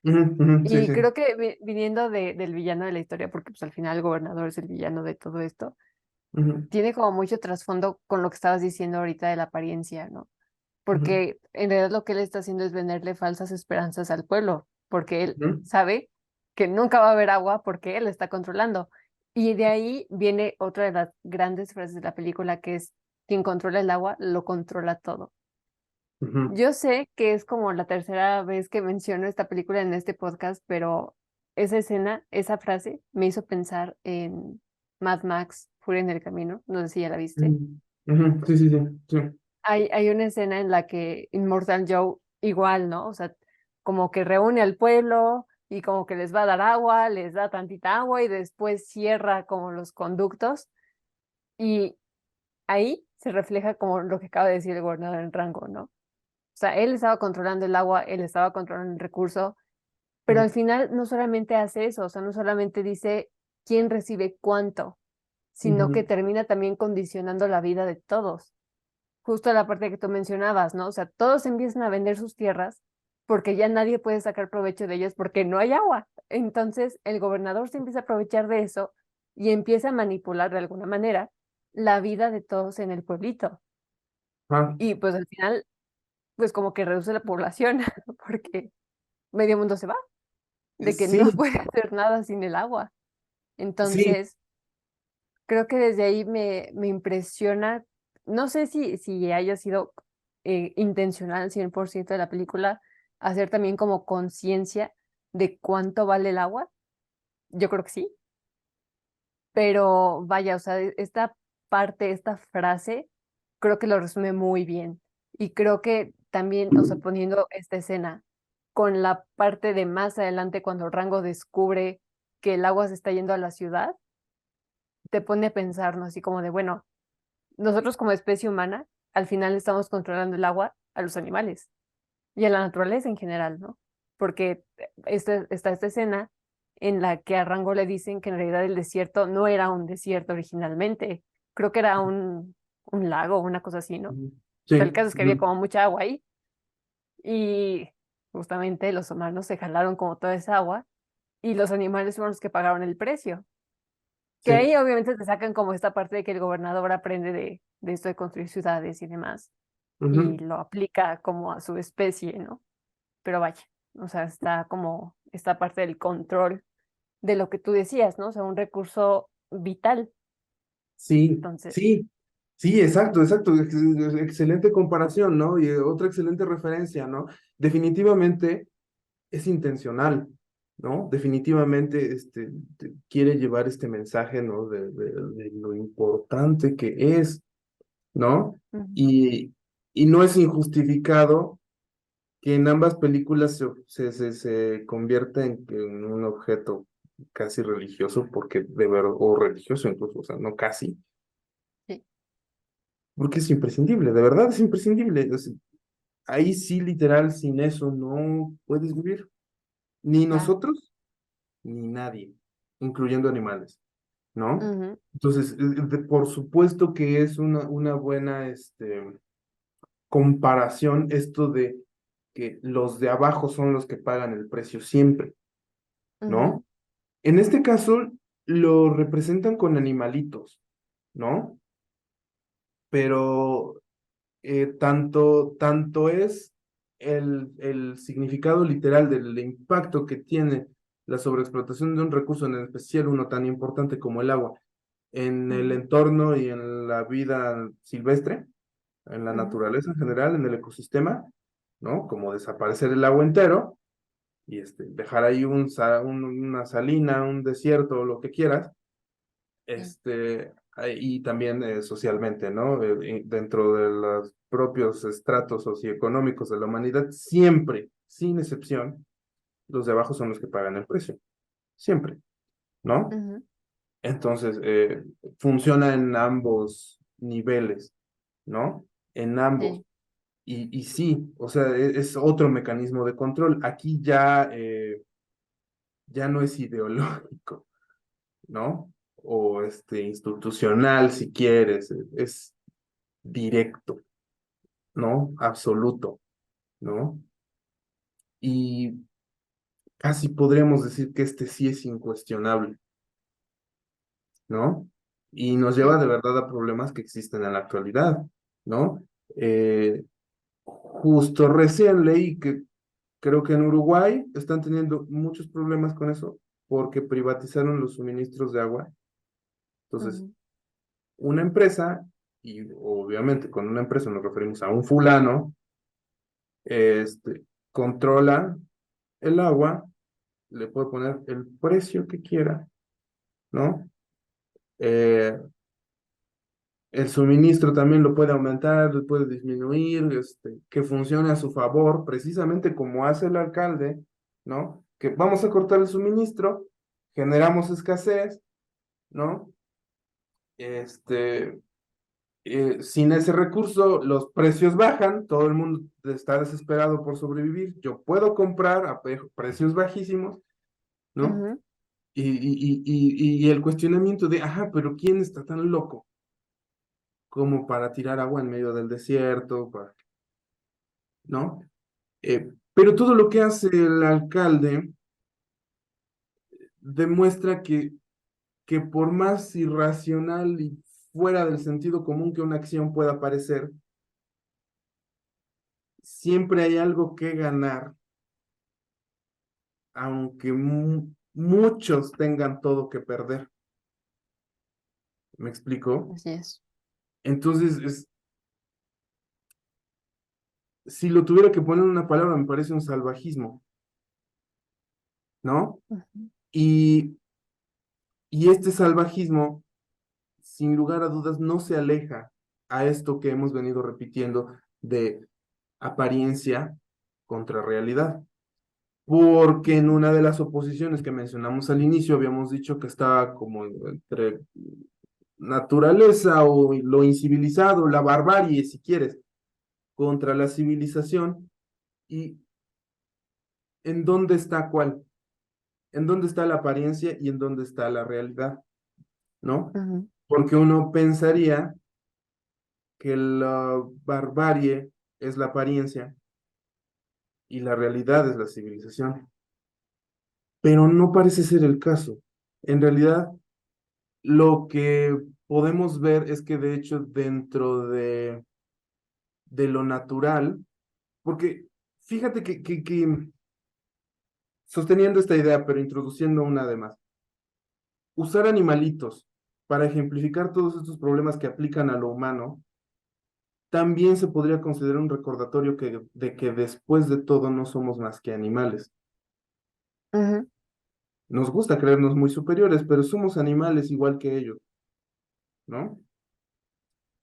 ujú, ujú, sí, Y sí. creo que viniendo del villano de la historia, porque pues al final el gobernador es el villano de todo esto, Ujú, tiene como mucho trasfondo con lo que estabas diciendo ahorita de la apariencia, ¿no? ujú, Porque en realidad lo que él está haciendo es venderle falsas esperanzas al pueblo, porque él ujú, sabe que nunca va a haber agua porque él está controlando. Y de ahí viene otra de las grandes frases de la película, que es, quien controla el agua, lo controla todo. ujú, Yo sé que es como la tercera vez que menciono esta película en este podcast, pero esa escena, esa frase, me hizo pensar en Mad Max, Furia en el Camino. No sé si ya la viste. ujú, ujú, sí, sí, sí, sí. Hay una escena en la que Immortal Joe igual, ¿no? O sea, como que reúne al pueblo y como que les va a dar agua, les da tantita agua y después cierra como los conductos y ahí se refleja como lo que acaba de decir el gobernador en rango, ¿no? O sea, él estaba controlando el agua, él estaba controlando el recurso, pero Ujú, al final no solamente hace eso, o sea, no solamente dice quién recibe cuánto, sino que ujú, termina también condicionando la vida de todos. Justo la parte que tú mencionabas, ¿no? O sea, todos empiezan a vender sus tierras porque ya nadie puede sacar provecho de ellas porque no hay agua. Entonces, el gobernador se empieza a aprovechar de eso y empieza a manipular de alguna manera la vida de todos en el pueblito. ah, Y pues al final, pues como que reduce la población porque medio mundo se va, de que no sí, puede hacer nada sin el agua. sí. Entonces, creo que desde ahí me impresiona, no sé si haya sido intencional 100% de la película, hacer también como conciencia de cuánto vale el agua. Yo creo que sí, pero vaya, o sea, esta parte, esta frase, creo que lo resume muy bien. Y creo que también, o sea, poniendo esta escena con la parte de más adelante cuando Rango descubre que el agua se está yendo a la ciudad, te pone a pensar, ¿no? Así como de, bueno, nosotros como especie humana, al final estamos controlando el agua a los animales y a la naturaleza en general, ¿no? Porque está esta escena en la que a Rango le dicen que en realidad el desierto no era un desierto originalmente, creo que era un lago, una cosa así, ¿no? O Ujú, sea, el sí. caso es que había Ujú, como mucha agua ahí y justamente los humanos se jalaron como toda esa agua y los animales fueron los que pagaron el precio. Que sí. ahí obviamente te sacan como esta parte de que el gobernador aprende de esto de construir ciudades y demás, y Ujú, lo aplica como a su especie, ¿no? Pero vaya, o sea, está como esta parte del control de lo que tú decías, ¿no? O sea, un recurso vital. sí, Entonces, sí. Sí, exacto, exacto. Excelente comparación, ¿no? Y otra excelente referencia, ¿no? Definitivamente es intencional, ¿no? Definitivamente quiere llevar este mensaje, ¿no? De lo importante que es, ¿no? ujú, Y, y no es injustificado que en ambas películas se convierta en un objeto casi religioso, porque de verdad, o religioso incluso, o sea, no casi, sí, porque es imprescindible, de verdad es imprescindible. Ahí sí, literal, sin eso no puedes vivir, ni claro. nosotros, ni nadie, incluyendo animales. ¿no? Ujú, Entonces, por supuesto que es una buena comparación esto de que los de abajo son los que pagan el precio siempre, ujú, ¿no? En este caso lo representan con animalitos, ¿no? Pero tanto es el significado literal del impacto que tiene la sobreexplotación de un recurso, en especial uno tan importante como el agua, en el ujú, entorno y en la vida silvestre, en la ujú, naturaleza en general, en el ecosistema, ¿no? Como desaparecer el agua entero y dejar ahí una salina, un desierto, lo que quieras, sí, y también socialmente, ¿no? Dentro de los propios estratos socioeconómicos de la humanidad, siempre, sin excepción, los de abajo son los que pagan el precio, siempre, ¿no? ujú, Entonces, funciona en ambos niveles, ¿no? En ambos. sí, Y sí, o sea, es otro mecanismo de control. Aquí ya no es ideológico, ¿no? O institucional, si quieres, es directo, ¿no? Absoluto, ¿no? Y casi podríamos decir que sí es incuestionable, ¿no? Y nos lleva sí. de verdad a problemas que existen en la actualidad, ¿no? Eh, Justo recién leí que creo que en Uruguay están teniendo muchos problemas con eso porque privatizaron los suministros de agua. Entonces, Ujú, una empresa, y obviamente con una empresa nos referimos a un fulano, controla el agua, le puede poner el precio que quiera, ¿no? Eh, el suministro también lo puede aumentar, lo puede disminuir, que funcione a su favor, precisamente como hace el alcalde, ¿no? Que vamos a cortar el suministro, generamos escasez, ¿no? Este, sin ese recurso, los precios bajan, todo el mundo está desesperado por sobrevivir, yo puedo comprar a precios bajísimos, ¿no? ujú, Y el cuestionamiento de, ajá, pero ¿quién está tan loco como para tirar agua en medio del desierto, ¿no? Pero todo lo que hace el alcalde demuestra que por más irracional y fuera del sentido común que una acción pueda parecer, siempre hay algo que ganar, aunque muchos tengan todo que perder. ¿Me explico? así es. Entonces, si lo tuviera que poner en una palabra, me parece un salvajismo, ¿no? Ujú, Y, y este salvajismo, sin lugar a dudas, no se aleja a esto que hemos venido repitiendo de apariencia contra realidad. Porque en una de las oposiciones que mencionamos al inicio habíamos dicho que estaba como entre naturaleza o lo incivilizado, la barbarie, si quieres, contra la civilización. ¿Y en dónde está cuál? ¿En dónde está la apariencia y en dónde está la realidad? ¿No? ujú, Porque uno pensaría que la barbarie es la apariencia y la realidad es la civilización, pero no parece ser el caso. En realidad, lo que podemos ver es que de hecho dentro de lo natural, porque fíjate que sosteniendo esta idea, pero introduciendo una además, usar animalitos para ejemplificar todos estos problemas que aplican a lo humano, también se podría considerar un recordatorio de que después de todo no somos más que animales. ujú, Nos gusta creernos muy superiores, pero somos animales igual que ellos, ¿no?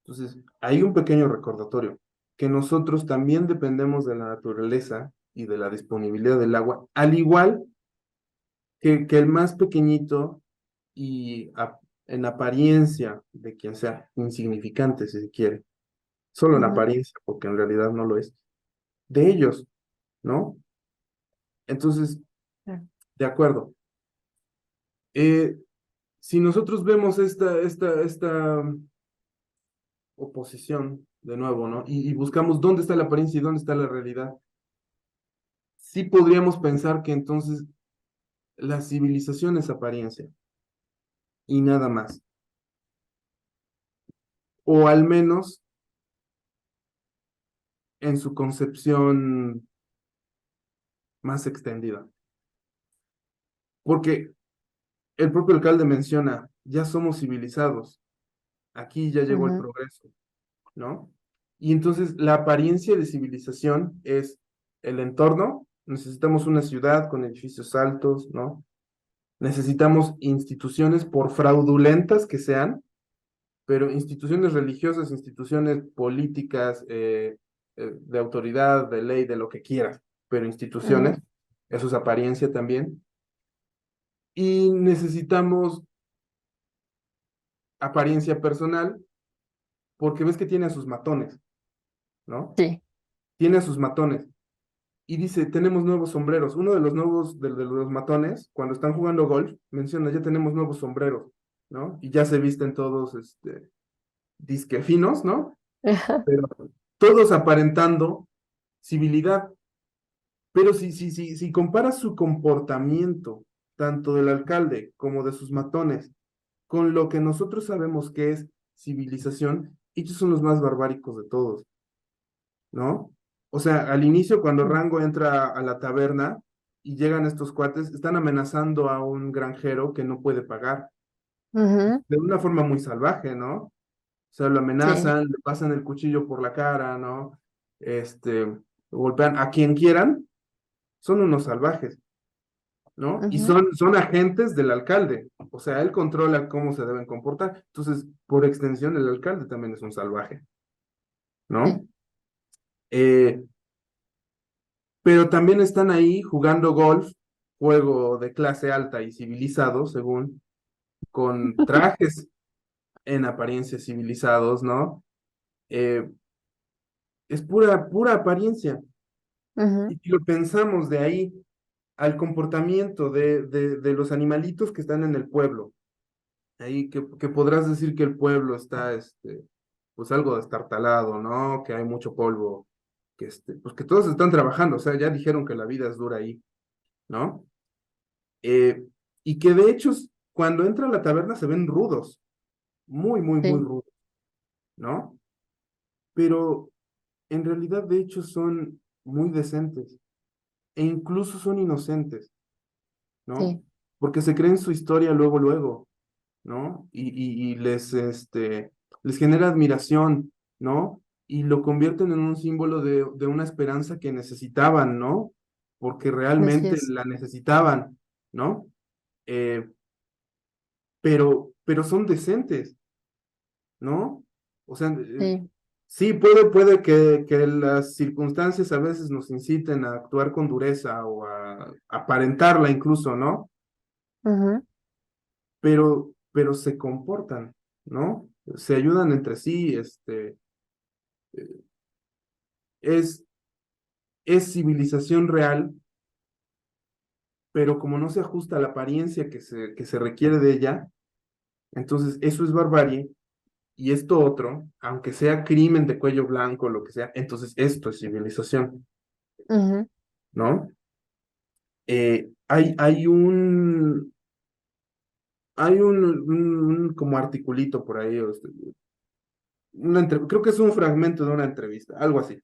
Entonces, hay un pequeño recordatorio, que nosotros también dependemos de la naturaleza y de la disponibilidad del agua, al igual que el más pequeñito y en apariencia de quien sea, insignificante si se quiere, solo en ujú, apariencia, porque en realidad no lo es, de ellos, ¿no? Entonces, claro, de acuerdo. Eh, si nosotros vemos esta oposición de nuevo, ¿no? Y buscamos dónde está la apariencia y dónde está la realidad, sí podríamos pensar que entonces la civilización es apariencia y nada más. O al menos en su concepción más extendida. Porque el propio alcalde menciona, ya somos civilizados, aquí ya llegó el Ujú, progreso, ¿no? Y entonces la apariencia de civilización es el entorno, necesitamos una ciudad con edificios altos, ¿no? Necesitamos instituciones, por fraudulentas que sean, pero instituciones religiosas, instituciones políticas, de autoridad, de ley, de lo que quieras, pero ujú, instituciones, eso es apariencia también. Y necesitamos apariencia personal, porque ves que tiene a sus matones, ¿no? sí. Tiene a sus matones. Y dice, tenemos nuevos sombreros. Uno de los nuevos, de los matones, cuando están jugando golf, menciona, ya tenemos nuevos sombreros, ¿no? Y ya se visten todos, disque finos, ¿no? Pero todos aparentando civilidad. Pero si comparas su comportamiento, tanto del alcalde como de sus matones, con lo que nosotros sabemos que es civilización, ellos son los más barbáricos de todos, ¿no? O sea, al inicio, cuando Rango entra a la taberna y llegan estos cuates, están amenazando a un granjero que no puede pagar, Ujú, de una forma muy salvaje, ¿no? O sea, lo sí. amenazan, le pasan el cuchillo por la cara, ¿no? Lo golpean a quien quieran, son unos salvajes, ¿no? Y Ujú, son agentes del alcalde, o sea, él controla cómo se deben comportar, entonces, por extensión, el alcalde también es un salvaje, sí. ¿no? Eh, pero también están ahí jugando golf, juego de clase alta y civilizado, según, con trajes en apariencia civilizados, ¿no? Eh, es pura apariencia. Ujú, Y si lo pensamos de ahí al comportamiento de los animalitos que están en el pueblo, ahí que podrás decir que el pueblo está, pues algo destartalado, ¿no? Que hay mucho polvo, pues que todos están trabajando, o sea, ya dijeron que la vida es dura ahí, ¿no? Eh, y que de hecho, cuando entra a la taberna se ven rudos, muy sí. rudos, ¿no? Pero en realidad, de hecho, son muy decentes e incluso son inocentes, ¿no? Sí. Porque se creen su historia luego, ¿no? Y les genera admiración, ¿no? Y lo convierten en un símbolo de una esperanza que necesitaban, ¿no? Porque Así realmente es. la necesitaban, ¿no? Eh, pero son decentes, ¿no? O sea, Sí. sí, puede que las circunstancias a veces nos inciten a actuar con dureza o a aparentarla incluso, ¿no? Ujú, Pero se comportan, ¿no? Se ayudan entre sí, es, es civilización real, pero como no se ajusta a la apariencia que se requiere de ella, entonces eso es barbarie y esto otro, aunque sea crimen de cuello blanco, lo que sea, entonces esto es civilización, ujú, ¿no? Hay un como articulito por ahí, creo que es un fragmento de una entrevista, algo así,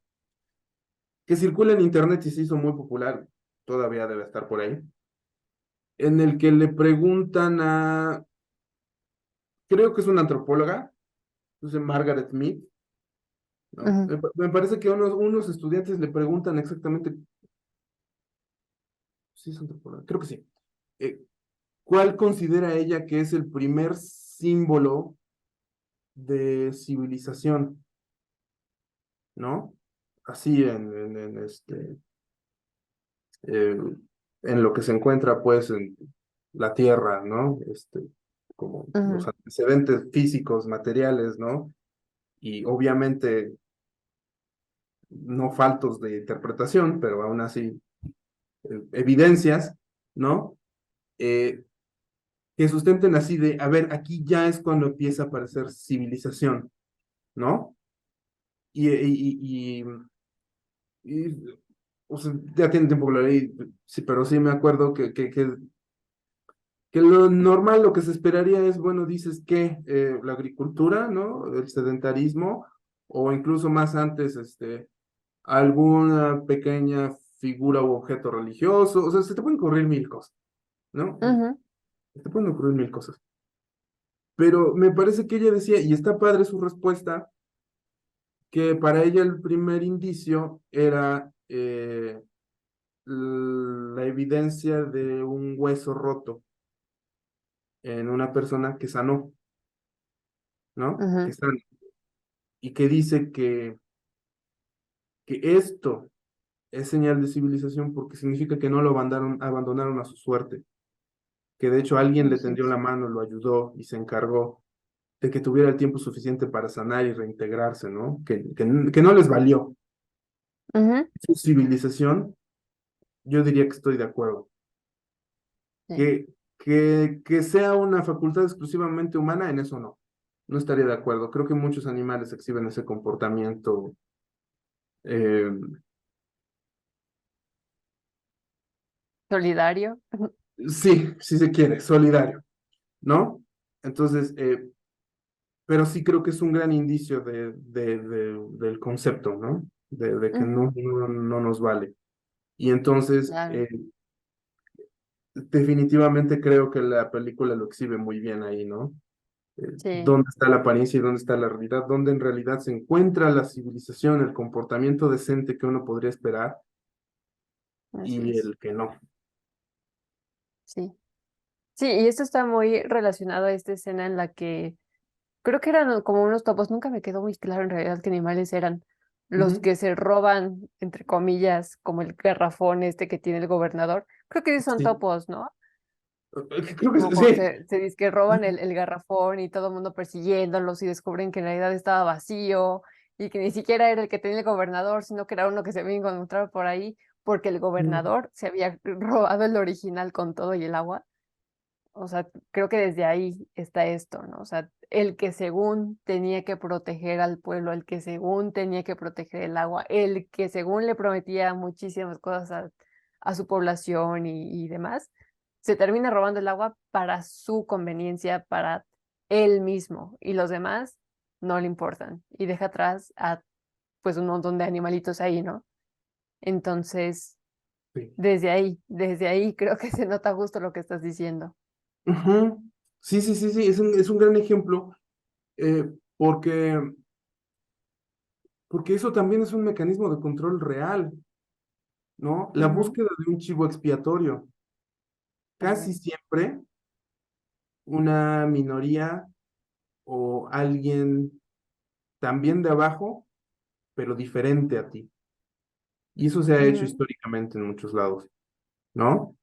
que circula en internet y se hizo muy popular, todavía debe estar por ahí, en el que le preguntan creo que es una antropóloga, entonces Margaret Mead, ¿no? ujú, Me parece que unos estudiantes le preguntan exactamente, sí es antropóloga, creo que sí, eh, ¿cuál considera ella que es el primer símbolo de civilización, ¿no? Así eh, en lo que se encuentra pues en la Tierra, ¿no? Como los ujú, antecedentes físicos, materiales, ¿no? Y obviamente no faltos de interpretación, pero aún así evidencias, ¿no? Eh, que sustenten así de, a ver, aquí ya es cuando empieza a aparecer civilización, ¿no? Y, y, o sea, ya tiene tiempo que lo leí, sí, pero sí me acuerdo que lo normal, lo que se esperaría es, bueno, dices que la agricultura, ¿no? El sedentarismo, o incluso más antes, alguna pequeña figura u objeto religioso, o sea, se te pueden ocurrir mil cosas, ¿no? Ujú, Se te pueden ocurrir mil cosas. Pero me parece que ella decía, y está padre su respuesta, que para ella el primer indicio era la evidencia de un hueso roto en una persona que sanó, ¿no? Que ujú. sana, y que dice que esto es señal de civilización porque significa que no lo abandonaron a su suerte, que de hecho alguien le Así tendió es. la mano, lo ayudó y se encargó de que tuviera el tiempo suficiente para sanar y reintegrarse, ¿no? Que no les valió. Ujú, Su civilización, yo diría que estoy de acuerdo. sí. Que, que sea una facultad exclusivamente humana, en eso no. No estaría de acuerdo. Creo que muchos animales exhiben ese comportamiento. eh, Solidario. sí, si se quiere, solidario, ¿no? Entonces, pero sí creo que es un gran indicio del concepto, ¿no? De que Ujú, no nos vale. Y entonces, claro. definitivamente creo que la película lo exhibe muy bien ahí, ¿no? Sí, Dónde está la apariencia y dónde está la realidad, dónde en realidad se encuentra la civilización, el comportamiento decente que uno podría esperar así y es. el que no. Sí. Sí, y esto está muy relacionado a esta escena en la que creo que eran como unos topos, nunca me quedó muy claro en realidad qué animales eran los Ujú. que se roban, entre comillas, como el garrafón este que tiene el gobernador. Creo que sí son Sí. topos, ¿no? Creo que Como cuando sí. se dice que roban el garrafón y todo el mundo persiguiéndolos y descubren que en realidad estaba vacío y que ni siquiera era el que tenía el gobernador, sino que era uno que se había encontrado por ahí porque el Mm, gobernador se había robado el original con todo y el agua. O sea, creo que desde ahí está esto, ¿no? O sea, el que según tenía que proteger al pueblo, el que según tenía que proteger el agua, el que según le prometía muchísimas cosas a su población y demás, se termina robando el agua para su conveniencia, para él mismo, y los demás no le importan, y deja atrás a pues un montón de animalitos ahí, ¿no? Entonces, sí. desde ahí creo que se nota justo lo que estás diciendo. Ujú. Sí, sí, sí, sí, es un gran ejemplo, eh, porque, porque eso también es un mecanismo de control real, ¿no? La Ujú, búsqueda de un chivo expiatorio. Casi también. siempre una minoría o alguien también de abajo, pero diferente a ti. Y eso se ha hecho Ujú, históricamente en muchos lados, ¿no?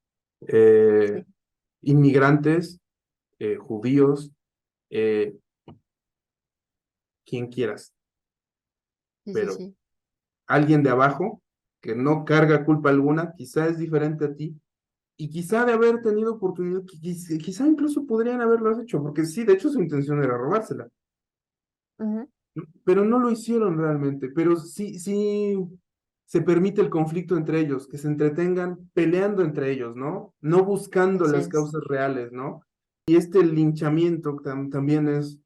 Eh, sí. inmigrantes, judíos, eh, quien quieras, Sí, sí, pero sí. alguien de abajo que no carga culpa alguna, quizá es diferente a ti y quizá de haber tenido oportunidad, quizá incluso podrían haberlo hecho, porque sí, de hecho su intención era robársela, Ujú, ¿no? Pero no lo hicieron realmente, pero sí, sí se permite el conflicto entre ellos, que se entretengan peleando entre ellos, ¿no? No buscando así las es. causas reales, ¿no? Y este linchamiento también es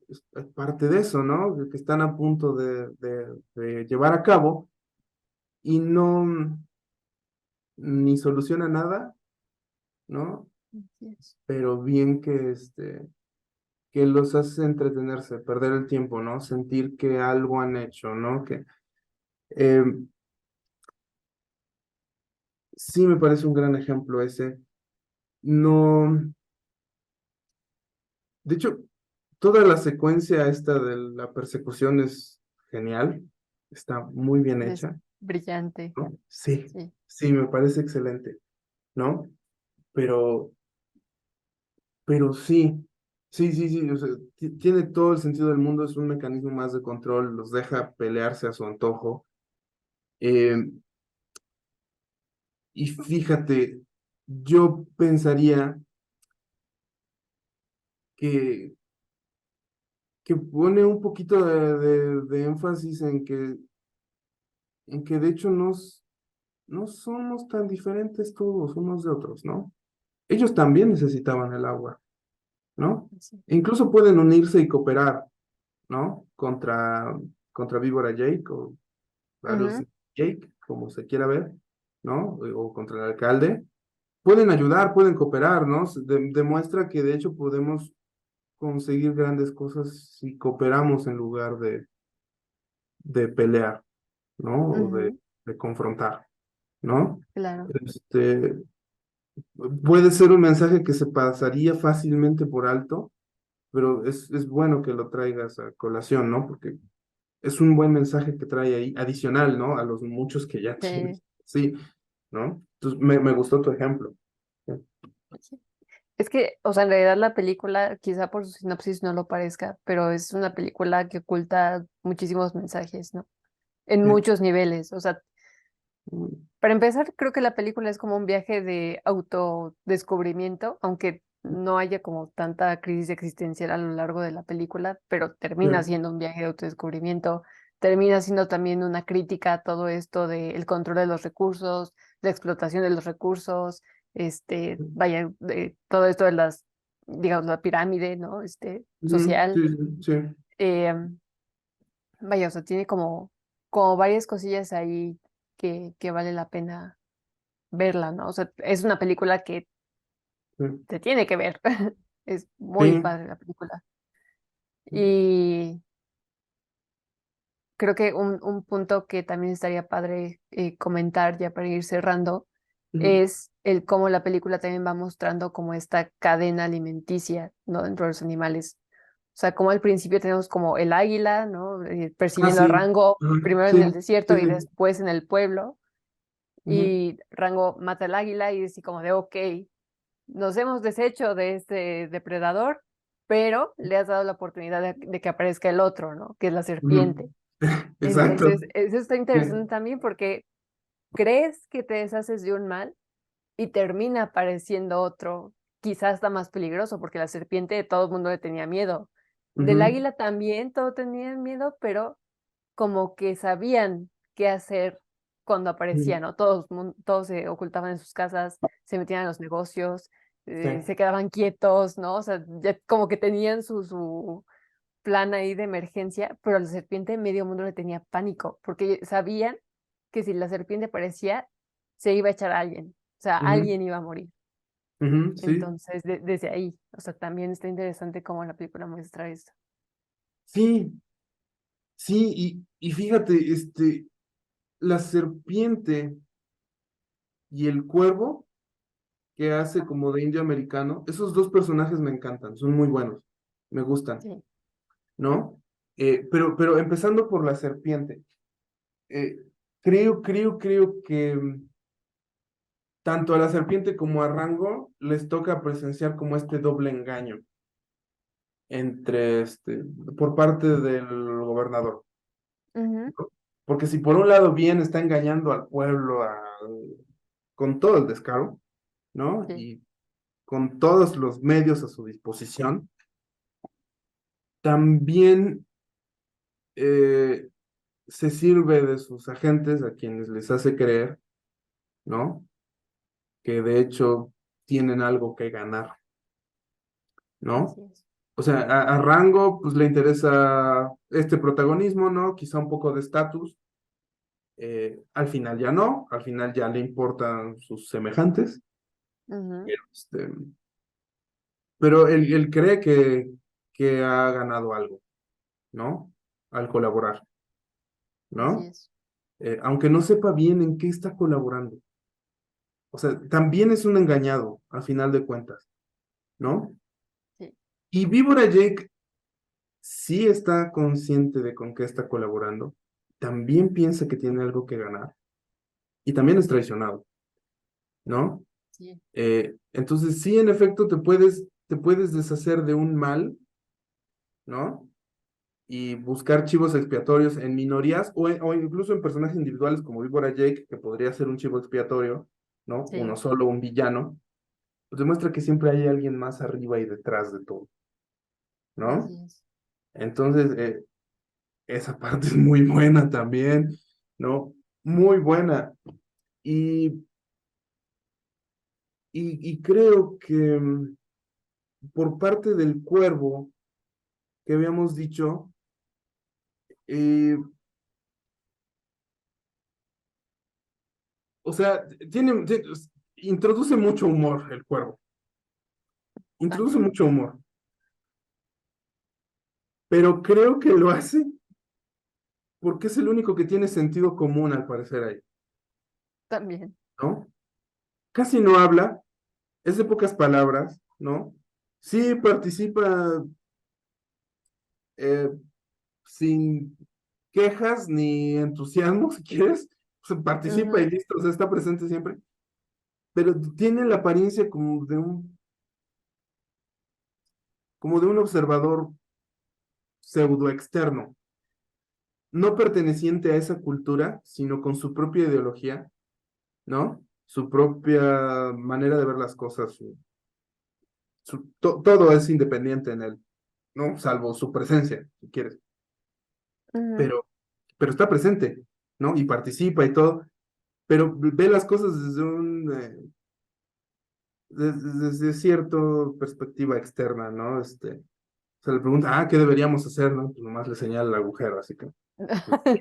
parte de eso, ¿no? De que están a punto de llevar a cabo y no ni soluciona nada, ¿no? Así es. Pero bien que los hace entretenerse, perder el tiempo, ¿no? Sentir que algo han hecho, ¿no? Que eh, sí me parece un gran ejemplo ese. No, de hecho, toda la secuencia esta de la persecución es genial, está muy bien Es hecha, brillante. ¿no? Sí, Sí. sí, me parece excelente, ¿no? Pero, pero sí, sí, sí, sí, o sea, tiene todo el sentido del mundo, es un mecanismo más de control, los deja pelearse a su antojo. Eh, y fíjate, yo pensaría que, que pone un poquito de énfasis en que de hecho no somos tan diferentes todos unos de otros, ¿no? Ellos también necesitaban el agua, ¿no? Sí. E incluso pueden unirse y cooperar, ¿no? Contra Víbora Jake o Ujú, Rattlesnake Jake, como se quiera ver, ¿no? O contra el alcalde. Pueden ayudar, pueden cooperar, ¿no? Demuestra que de hecho podemos conseguir grandes cosas si cooperamos en lugar de pelear, ¿no? O ujú, de confrontar, ¿no? claro. Este, puede ser un mensaje que se pasaría fácilmente por alto, pero es bueno que lo traigas a colación, ¿no? Porque es un buen mensaje que trae ahí, adicional, ¿no? A los muchos que ya Sí, tienes. Sí, ¿no? Entonces, me gustó tu ejemplo. sí. Es que, o sea, en realidad la película, quizá por su sinopsis no lo parezca, pero es una película que oculta muchísimos mensajes, ¿no? En Sí. muchos niveles. O sea, Mm, para empezar, creo que la película es como un viaje de autodescubrimiento, aunque no haya como tanta crisis existencial a lo largo de la película, pero sí, termina siendo un viaje de autodescubrimiento, termina siendo también una crítica a todo esto del control de los recursos, la explotación de los recursos, vaya, de todo esto de las, digamos, la pirámide, ¿no? ujú, Social. sí, sí, sí. Eh, vaya, o sea, tiene como varias cosillas ahí que vale la pena verla, ¿no? O sea, es una película que Sí, se tiene que ver. Es muy sí, padre la película. Y creo que un punto que también estaría padre comentar ya para ir cerrando ujú, es el cómo la película también va mostrando como esta cadena alimenticia, ¿no? Dentro de los animales. O sea, como al principio tenemos como el águila, ¿no? ah, Persiguiendo a sí, Rango, ajá, primero en el sí, desierto sí, y sí, después en el pueblo. ujú, Y Rango mata al águila y dice como de, ok, nos hemos deshecho de este depredador, pero le has dado la oportunidad de que aparezca el otro, ¿no? Que es la serpiente. ujú. Exacto. Entonces, eso está Sí, interesante también porque crees que te deshaces de un mal y termina apareciendo otro, quizás hasta más peligroso, porque la serpiente todo el mundo le tenía miedo. Del ujú, águila también todos tenían miedo, pero como que sabían qué hacer cuando aparecía, ujú, ¿no? Todos se ocultaban en sus casas, se metían en los negocios, sí, se quedaban quietos, ¿no? O sea, ya como que tenían su plan ahí de emergencia, pero a la serpiente medio mundo le tenía pánico, porque sabían que si la serpiente aparecía, se iba a echar a alguien, o sea, ujú, alguien iba a morir. ujú, sí, Entonces, desde ahí, o sea, también está interesante cómo la película muestra esto. sí, sí, y fíjate, la serpiente y el cuervo que hace Ah, como de indio americano, esos dos personajes me encantan, son muy buenos, me gustan, sí. ¿no? Pero empezando por la serpiente, eh, creo que tanto a la serpiente como a Rango les toca presenciar como este doble engaño entre por parte del gobernador, Ujú, ¿no? Porque si por un lado bien está engañando al pueblo con todo el descaro, ¿no? sí, Y con todos los medios a su disposición, también eh, se sirve de sus agentes a quienes les hace creer, ¿no? Que de hecho tienen algo que ganar, ¿no? así es. O sea, a Rango pues le interesa este protagonismo, ¿no? Quizá un poco de estatus. Al final ya no, al final ya le importan sus semejantes, Ujú, pero, pero él cree que ha ganado algo, ¿no? Al colaborar, así ¿no? es. Aunque no sepa bien en qué está colaborando. O sea, también es un engañado, al final de cuentas, ¿no? Sí, Y Víbora Jake sí está consciente de con qué está colaborando, también piensa que tiene algo que ganar y también es traicionado, ¿no? sí. Entonces sí, en efecto, te puedes deshacer de un mal, ¿no? Y buscar chivos expiatorios en minorías o incluso en personajes individuales como Víbora Jake, que podría ser un chivo expiatorio, ¿no? Uno Sí, solo, un villano, pues demuestra que siempre hay alguien más arriba y detrás de todo, ¿no? Así es. Entonces, esa parte es muy buena también, ¿no? Muy buena. Y, y creo que por parte del cuervo que habíamos dicho, eh, o sea, introduce mucho humor el cuervo, introduce También, mucho humor, pero creo que lo hace porque es el único que tiene sentido común al parecer ahí, también. ¿no? Casi no habla, es de pocas palabras, ¿no? Sí participa eh, sin quejas ni entusiasmo, si quieres, o sea, participa y Ujú, listo, o sea, está presente siempre, pero tiene la apariencia como de un observador pseudo externo, no perteneciente a esa cultura, sino con su propia ideología, ¿no? Su propia manera de ver las cosas, todo es independiente en él, ¿no? Salvo su presencia, si quieres, ujú. pero, pero está presente, ¿no? Y participa y todo, pero ve las cosas desde cierta perspectiva externa, ¿no? Se le pregunta, ¿qué deberíamos hacer, no? Pues nomás le señala el agujero, así que pues,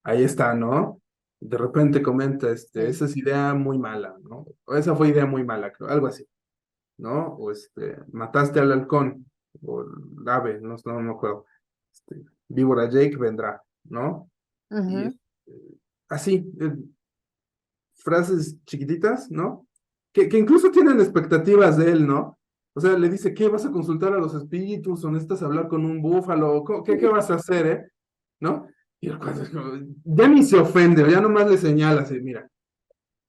ahí está, ¿no? De repente comenta, Sí. esa es idea muy mala, ¿no? O esa fue idea muy mala, creo, algo así, ¿no? O mataste al halcón, o el ave, no me acuerdo. Víbora Jake vendrá, ¿no? Y Ujú. así, frases chiquititas, ¿no? Que incluso tienen expectativas de él, ¿no? O sea, le dice, ¿qué vas a consultar a los espíritus? ¿O necesitas hablar con un búfalo? ¿Qué vas a hacer, ¿No? Y el cuate es como, ya ni se ofende, ya nomás le señala así, mira,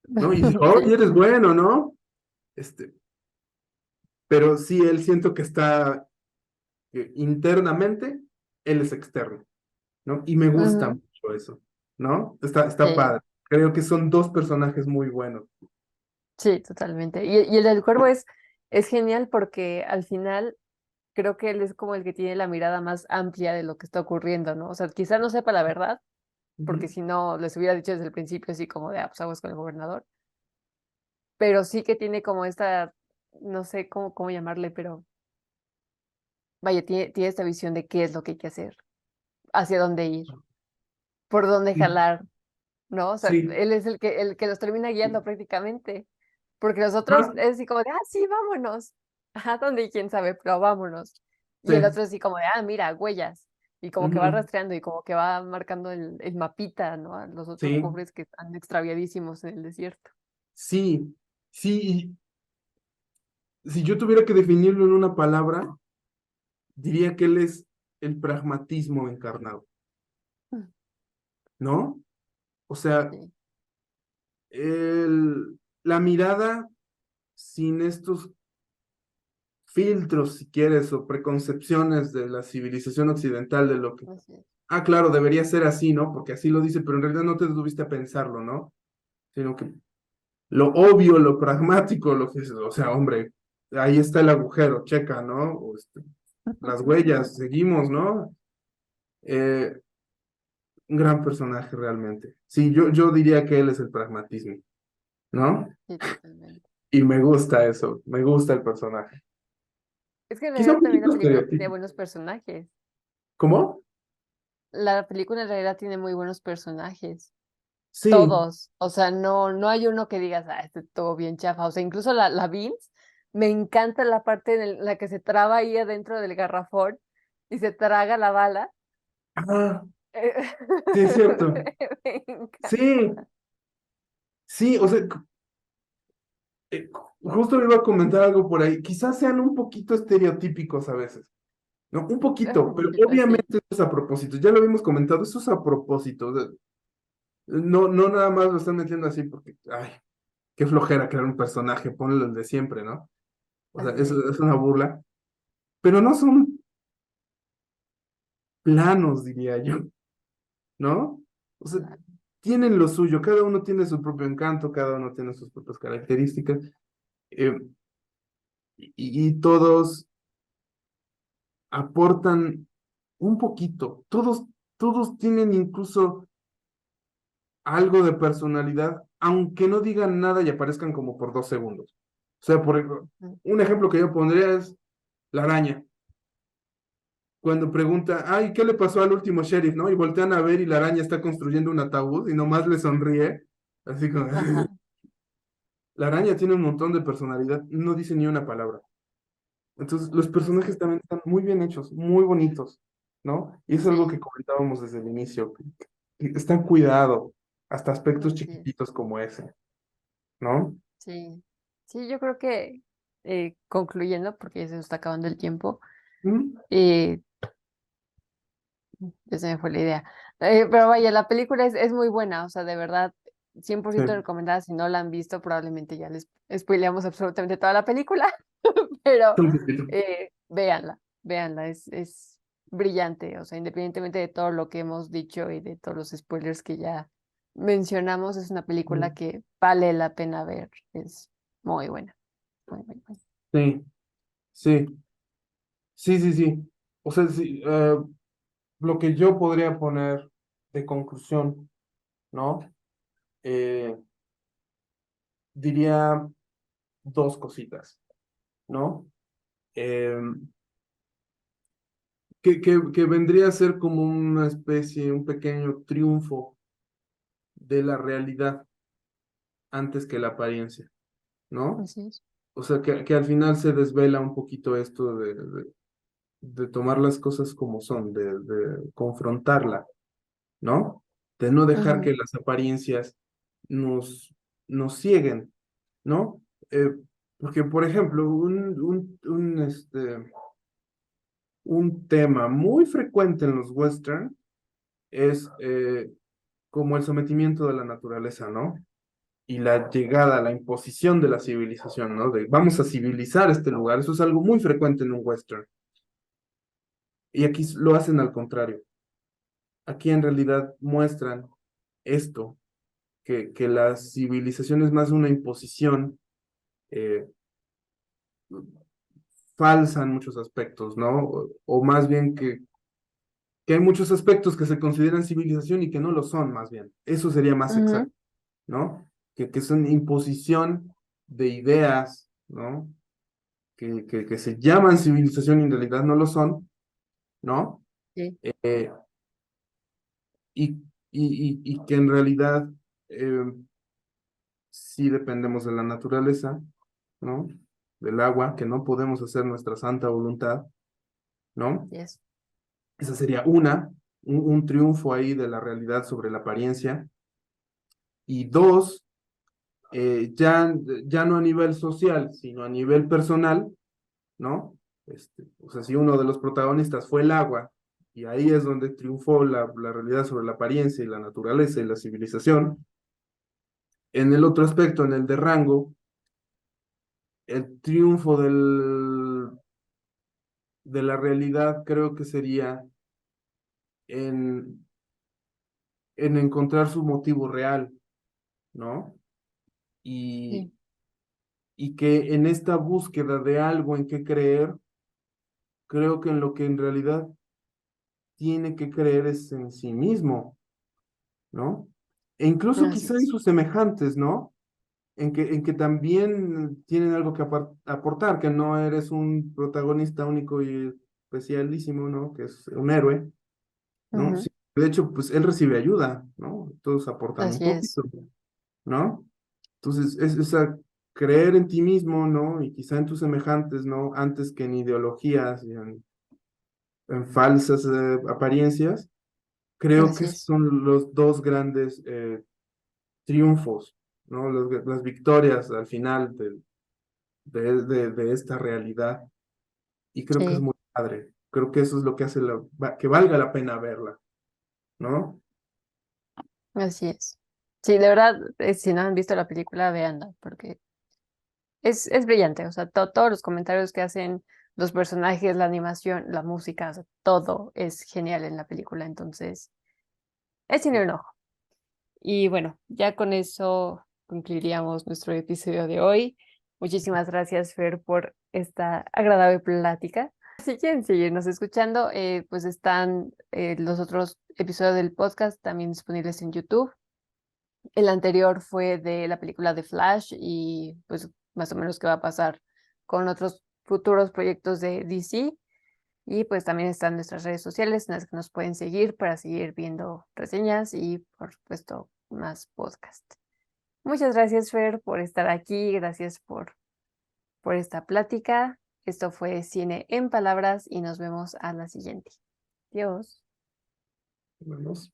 ¿no? Y dice, oye, Sí. eres bueno, ¿no? Este, pero sí, él siento que está internamente, él es externo, ¿no? Y me gusta Ujú. mucho eso, ¿no? Está Sí, padre. Creo que son dos personajes muy buenos. sí, totalmente. Y el del cuervo es genial porque al final creo que él es como el que tiene la mirada más amplia de lo que está ocurriendo, ¿no? O sea, quizá no sepa la verdad, porque Ujú. si no les hubiera dicho desde el principio así como de, pues aguas con el gobernador, pero sí que tiene como esta, no sé cómo llamarle, pero vaya, tiene esta visión de qué es lo que hay que hacer, hacia dónde ir, por dónde Sí, jalar, ¿no? O sea, sí. él es el que los termina guiando prácticamente, porque los otros Ajá, es así como de, sí, vámonos. ¿A dónde? ¿Quién sabe? Pero vámonos. Y el sí. otro es así como de, mira, huellas. Y como que va Ujú. rastreando y como que va marcando el mapita, ¿no? A los otros Sí, pobres que están extraviadísimos en el desierto. sí, sí. Y si yo tuviera que definirlo en una palabra, diría que él es el pragmatismo encarnado, Mm. ¿no? O sea, Sí, la mirada sin estos filtros, si quieres, o preconcepciones de la civilización occidental de lo que, así es. claro, debería ser así, ¿no? Porque así lo dice, pero en realidad no te detuviste a pensarlo, ¿no? Sino que lo obvio, lo pragmático, o sea, hombre, ahí está el agujero, checa, ¿no? Las huellas, seguimos, ¿no? Eh, un gran personaje realmente. Sí, yo diría que él es el pragmatismo, ¿no? Sí, totalmente. Y me gusta eso, me gusta el personaje. Es que en Quizá realidad un también poquito la película tiene estereotípico. buenos personajes. ¿Cómo? La película en realidad tiene muy buenos personajes. Sí. Todos. O sea, no hay uno que digas, este estuvo bien chafa. O sea, incluso la Vince, me encanta la parte en la que se traba ahí adentro del garrafón y se traga la bala. Ah, Eh, sí, es cierto. Me encanta. Sí, sí, o sea, justo iba a comentar algo por ahí. Quizás sean un poquito estereotípicos a veces, ¿no? Un Un poquito, pero poquito obviamente así. eso es a propósito. Ya lo habíamos comentado, eso es a propósito. O sea, no nada más lo están metiendo así porque, ay, qué flojera crear un personaje, ponlo el de siempre, ¿no? O sea, Así es. eso es una burla, pero no son planos, diría yo, ¿no? O sea, Claro. tienen lo suyo, cada uno tiene su propio encanto, cada uno tiene sus propias características, y todos aportan un poquito. Todos tienen incluso algo de personalidad, aunque no digan nada y aparezcan como por 2 segundos. O sea, Mm. un ejemplo que yo pondría es la araña. Cuando pregunta, ay, ¿qué le pasó al último sheriff, no? Y voltean a ver y la araña está construyendo un ataúd y nomás le sonríe, así como, Ajá, la araña tiene un montón de personalidad, no dice ni una palabra. Entonces, los así, personajes también están muy bien hechos, muy bonitos, ¿no? Y es algo que sí, comentábamos desde el inicio, que están cuidado hasta aspectos así es, chiquititos como ese, ¿no? sí. Sí, yo creo que concluyendo, porque ya se nos está acabando el tiempo, Mm, eh, ya se me fue la idea. Pero vaya, la película es muy buena, o sea, de verdad, 100% sí. recomendada. Si no la han visto, probablemente ya les spoileamos absolutamente toda la película, pero Un poquito. véanla, véanla, es brillante, o sea, independientemente de todo lo que hemos dicho y de todos los spoilers que ya mencionamos, es una película Mm, que vale la pena ver, es muy buena, muy, muy buena. sí, sí, sí. O sea, sí, lo que yo podría poner de conclusión, ¿no? Eh, diría dos cositas, ¿no? Eh, que vendría a ser como una especie, un pequeño triunfo de la realidad antes que la apariencia, ¿no? Así es. O sea, que al final se desvela un poquito esto de tomar las cosas como son, de confrontarla, ¿no? De no dejar Ujú, que las apariencias nos, nos cieguen, ¿no? Porque, por ejemplo, un tema muy frecuente en los western es como el sometimiento de la naturaleza, ¿no? Y la llegada, la imposición de la civilización, ¿no? De vamos a civilizar este lugar, eso es algo muy frecuente en un western. Y aquí lo hacen al contrario. Aquí en realidad muestran esto, que la civilización es más una imposición eh, falsa en muchos aspectos, ¿no? O más bien que hay muchos aspectos que se consideran civilización y que no lo son, más bien. Eso sería más ujú, exacto, ¿no? Que son imposición de ideas, ¿no? Que se llaman civilización y en realidad no lo son, ¿no? sí, Eh, y que en realidad eh, sí dependemos de la naturaleza, ¿no? Del agua, que no podemos hacer nuestra santa voluntad, ¿no? así es. Esa sería un triunfo ahí de la realidad sobre la apariencia. Y dos, ya no a nivel social, sino a nivel personal, ¿no? O sea, si uno de los protagonistas fue el agua, y ahí es donde triunfó la realidad sobre la apariencia y la naturaleza y la civilización, en el otro aspecto, en el de rango, el triunfo de la realidad creo que sería en, en encontrar su motivo real, ¿no? Y, Sí, y que en esta búsqueda de algo en que creer, creo que en lo que en realidad tiene que creer es en sí mismo, ¿no? E incluso así quizá en es. sus semejantes, ¿no? En que también tienen algo que aportar, que no eres un protagonista único y especialísimo, ¿no? Que es un héroe, ¿no? Ujú, Sí, de hecho, pues él recibe ayuda, ¿no? Todos aportan un así es. poquito, ¿no? Entonces, es esa creer en ti mismo, ¿no? Y quizá en tus semejantes, ¿no? Antes que en ideologías y en falsas apariencias, creo que Así esos es. son los dos grandes triunfos, ¿no? Las victorias al final de esta realidad. Y creo que es Sí, muy padre. Creo que eso es lo que hace que valga la pena verla, ¿no? así es. Sí, de verdad, si no han visto la película, véanla, porque es brillante. O sea, todos los comentarios que hacen los personajes, la animación, la música, o sea, todo es genial en la película. Entonces, es cine un ojo. Y bueno, ya con eso concluiríamos nuestro episodio de hoy. Muchísimas gracias, Fer, por esta agradable plática. Si quieren seguirnos escuchando, pues están los otros episodios del podcast también disponibles en YouTube. El anterior fue de la película de Flash y pues más o menos qué va a pasar con otros futuros proyectos de DC. Y pues también están nuestras redes sociales en las que nos pueden seguir para seguir viendo reseñas y por supuesto más podcast. Muchas gracias, Fer, por estar aquí. Gracias por esta plática. Esto fue Cine en Palabras y nos vemos a la siguiente. Adiós. Vamos.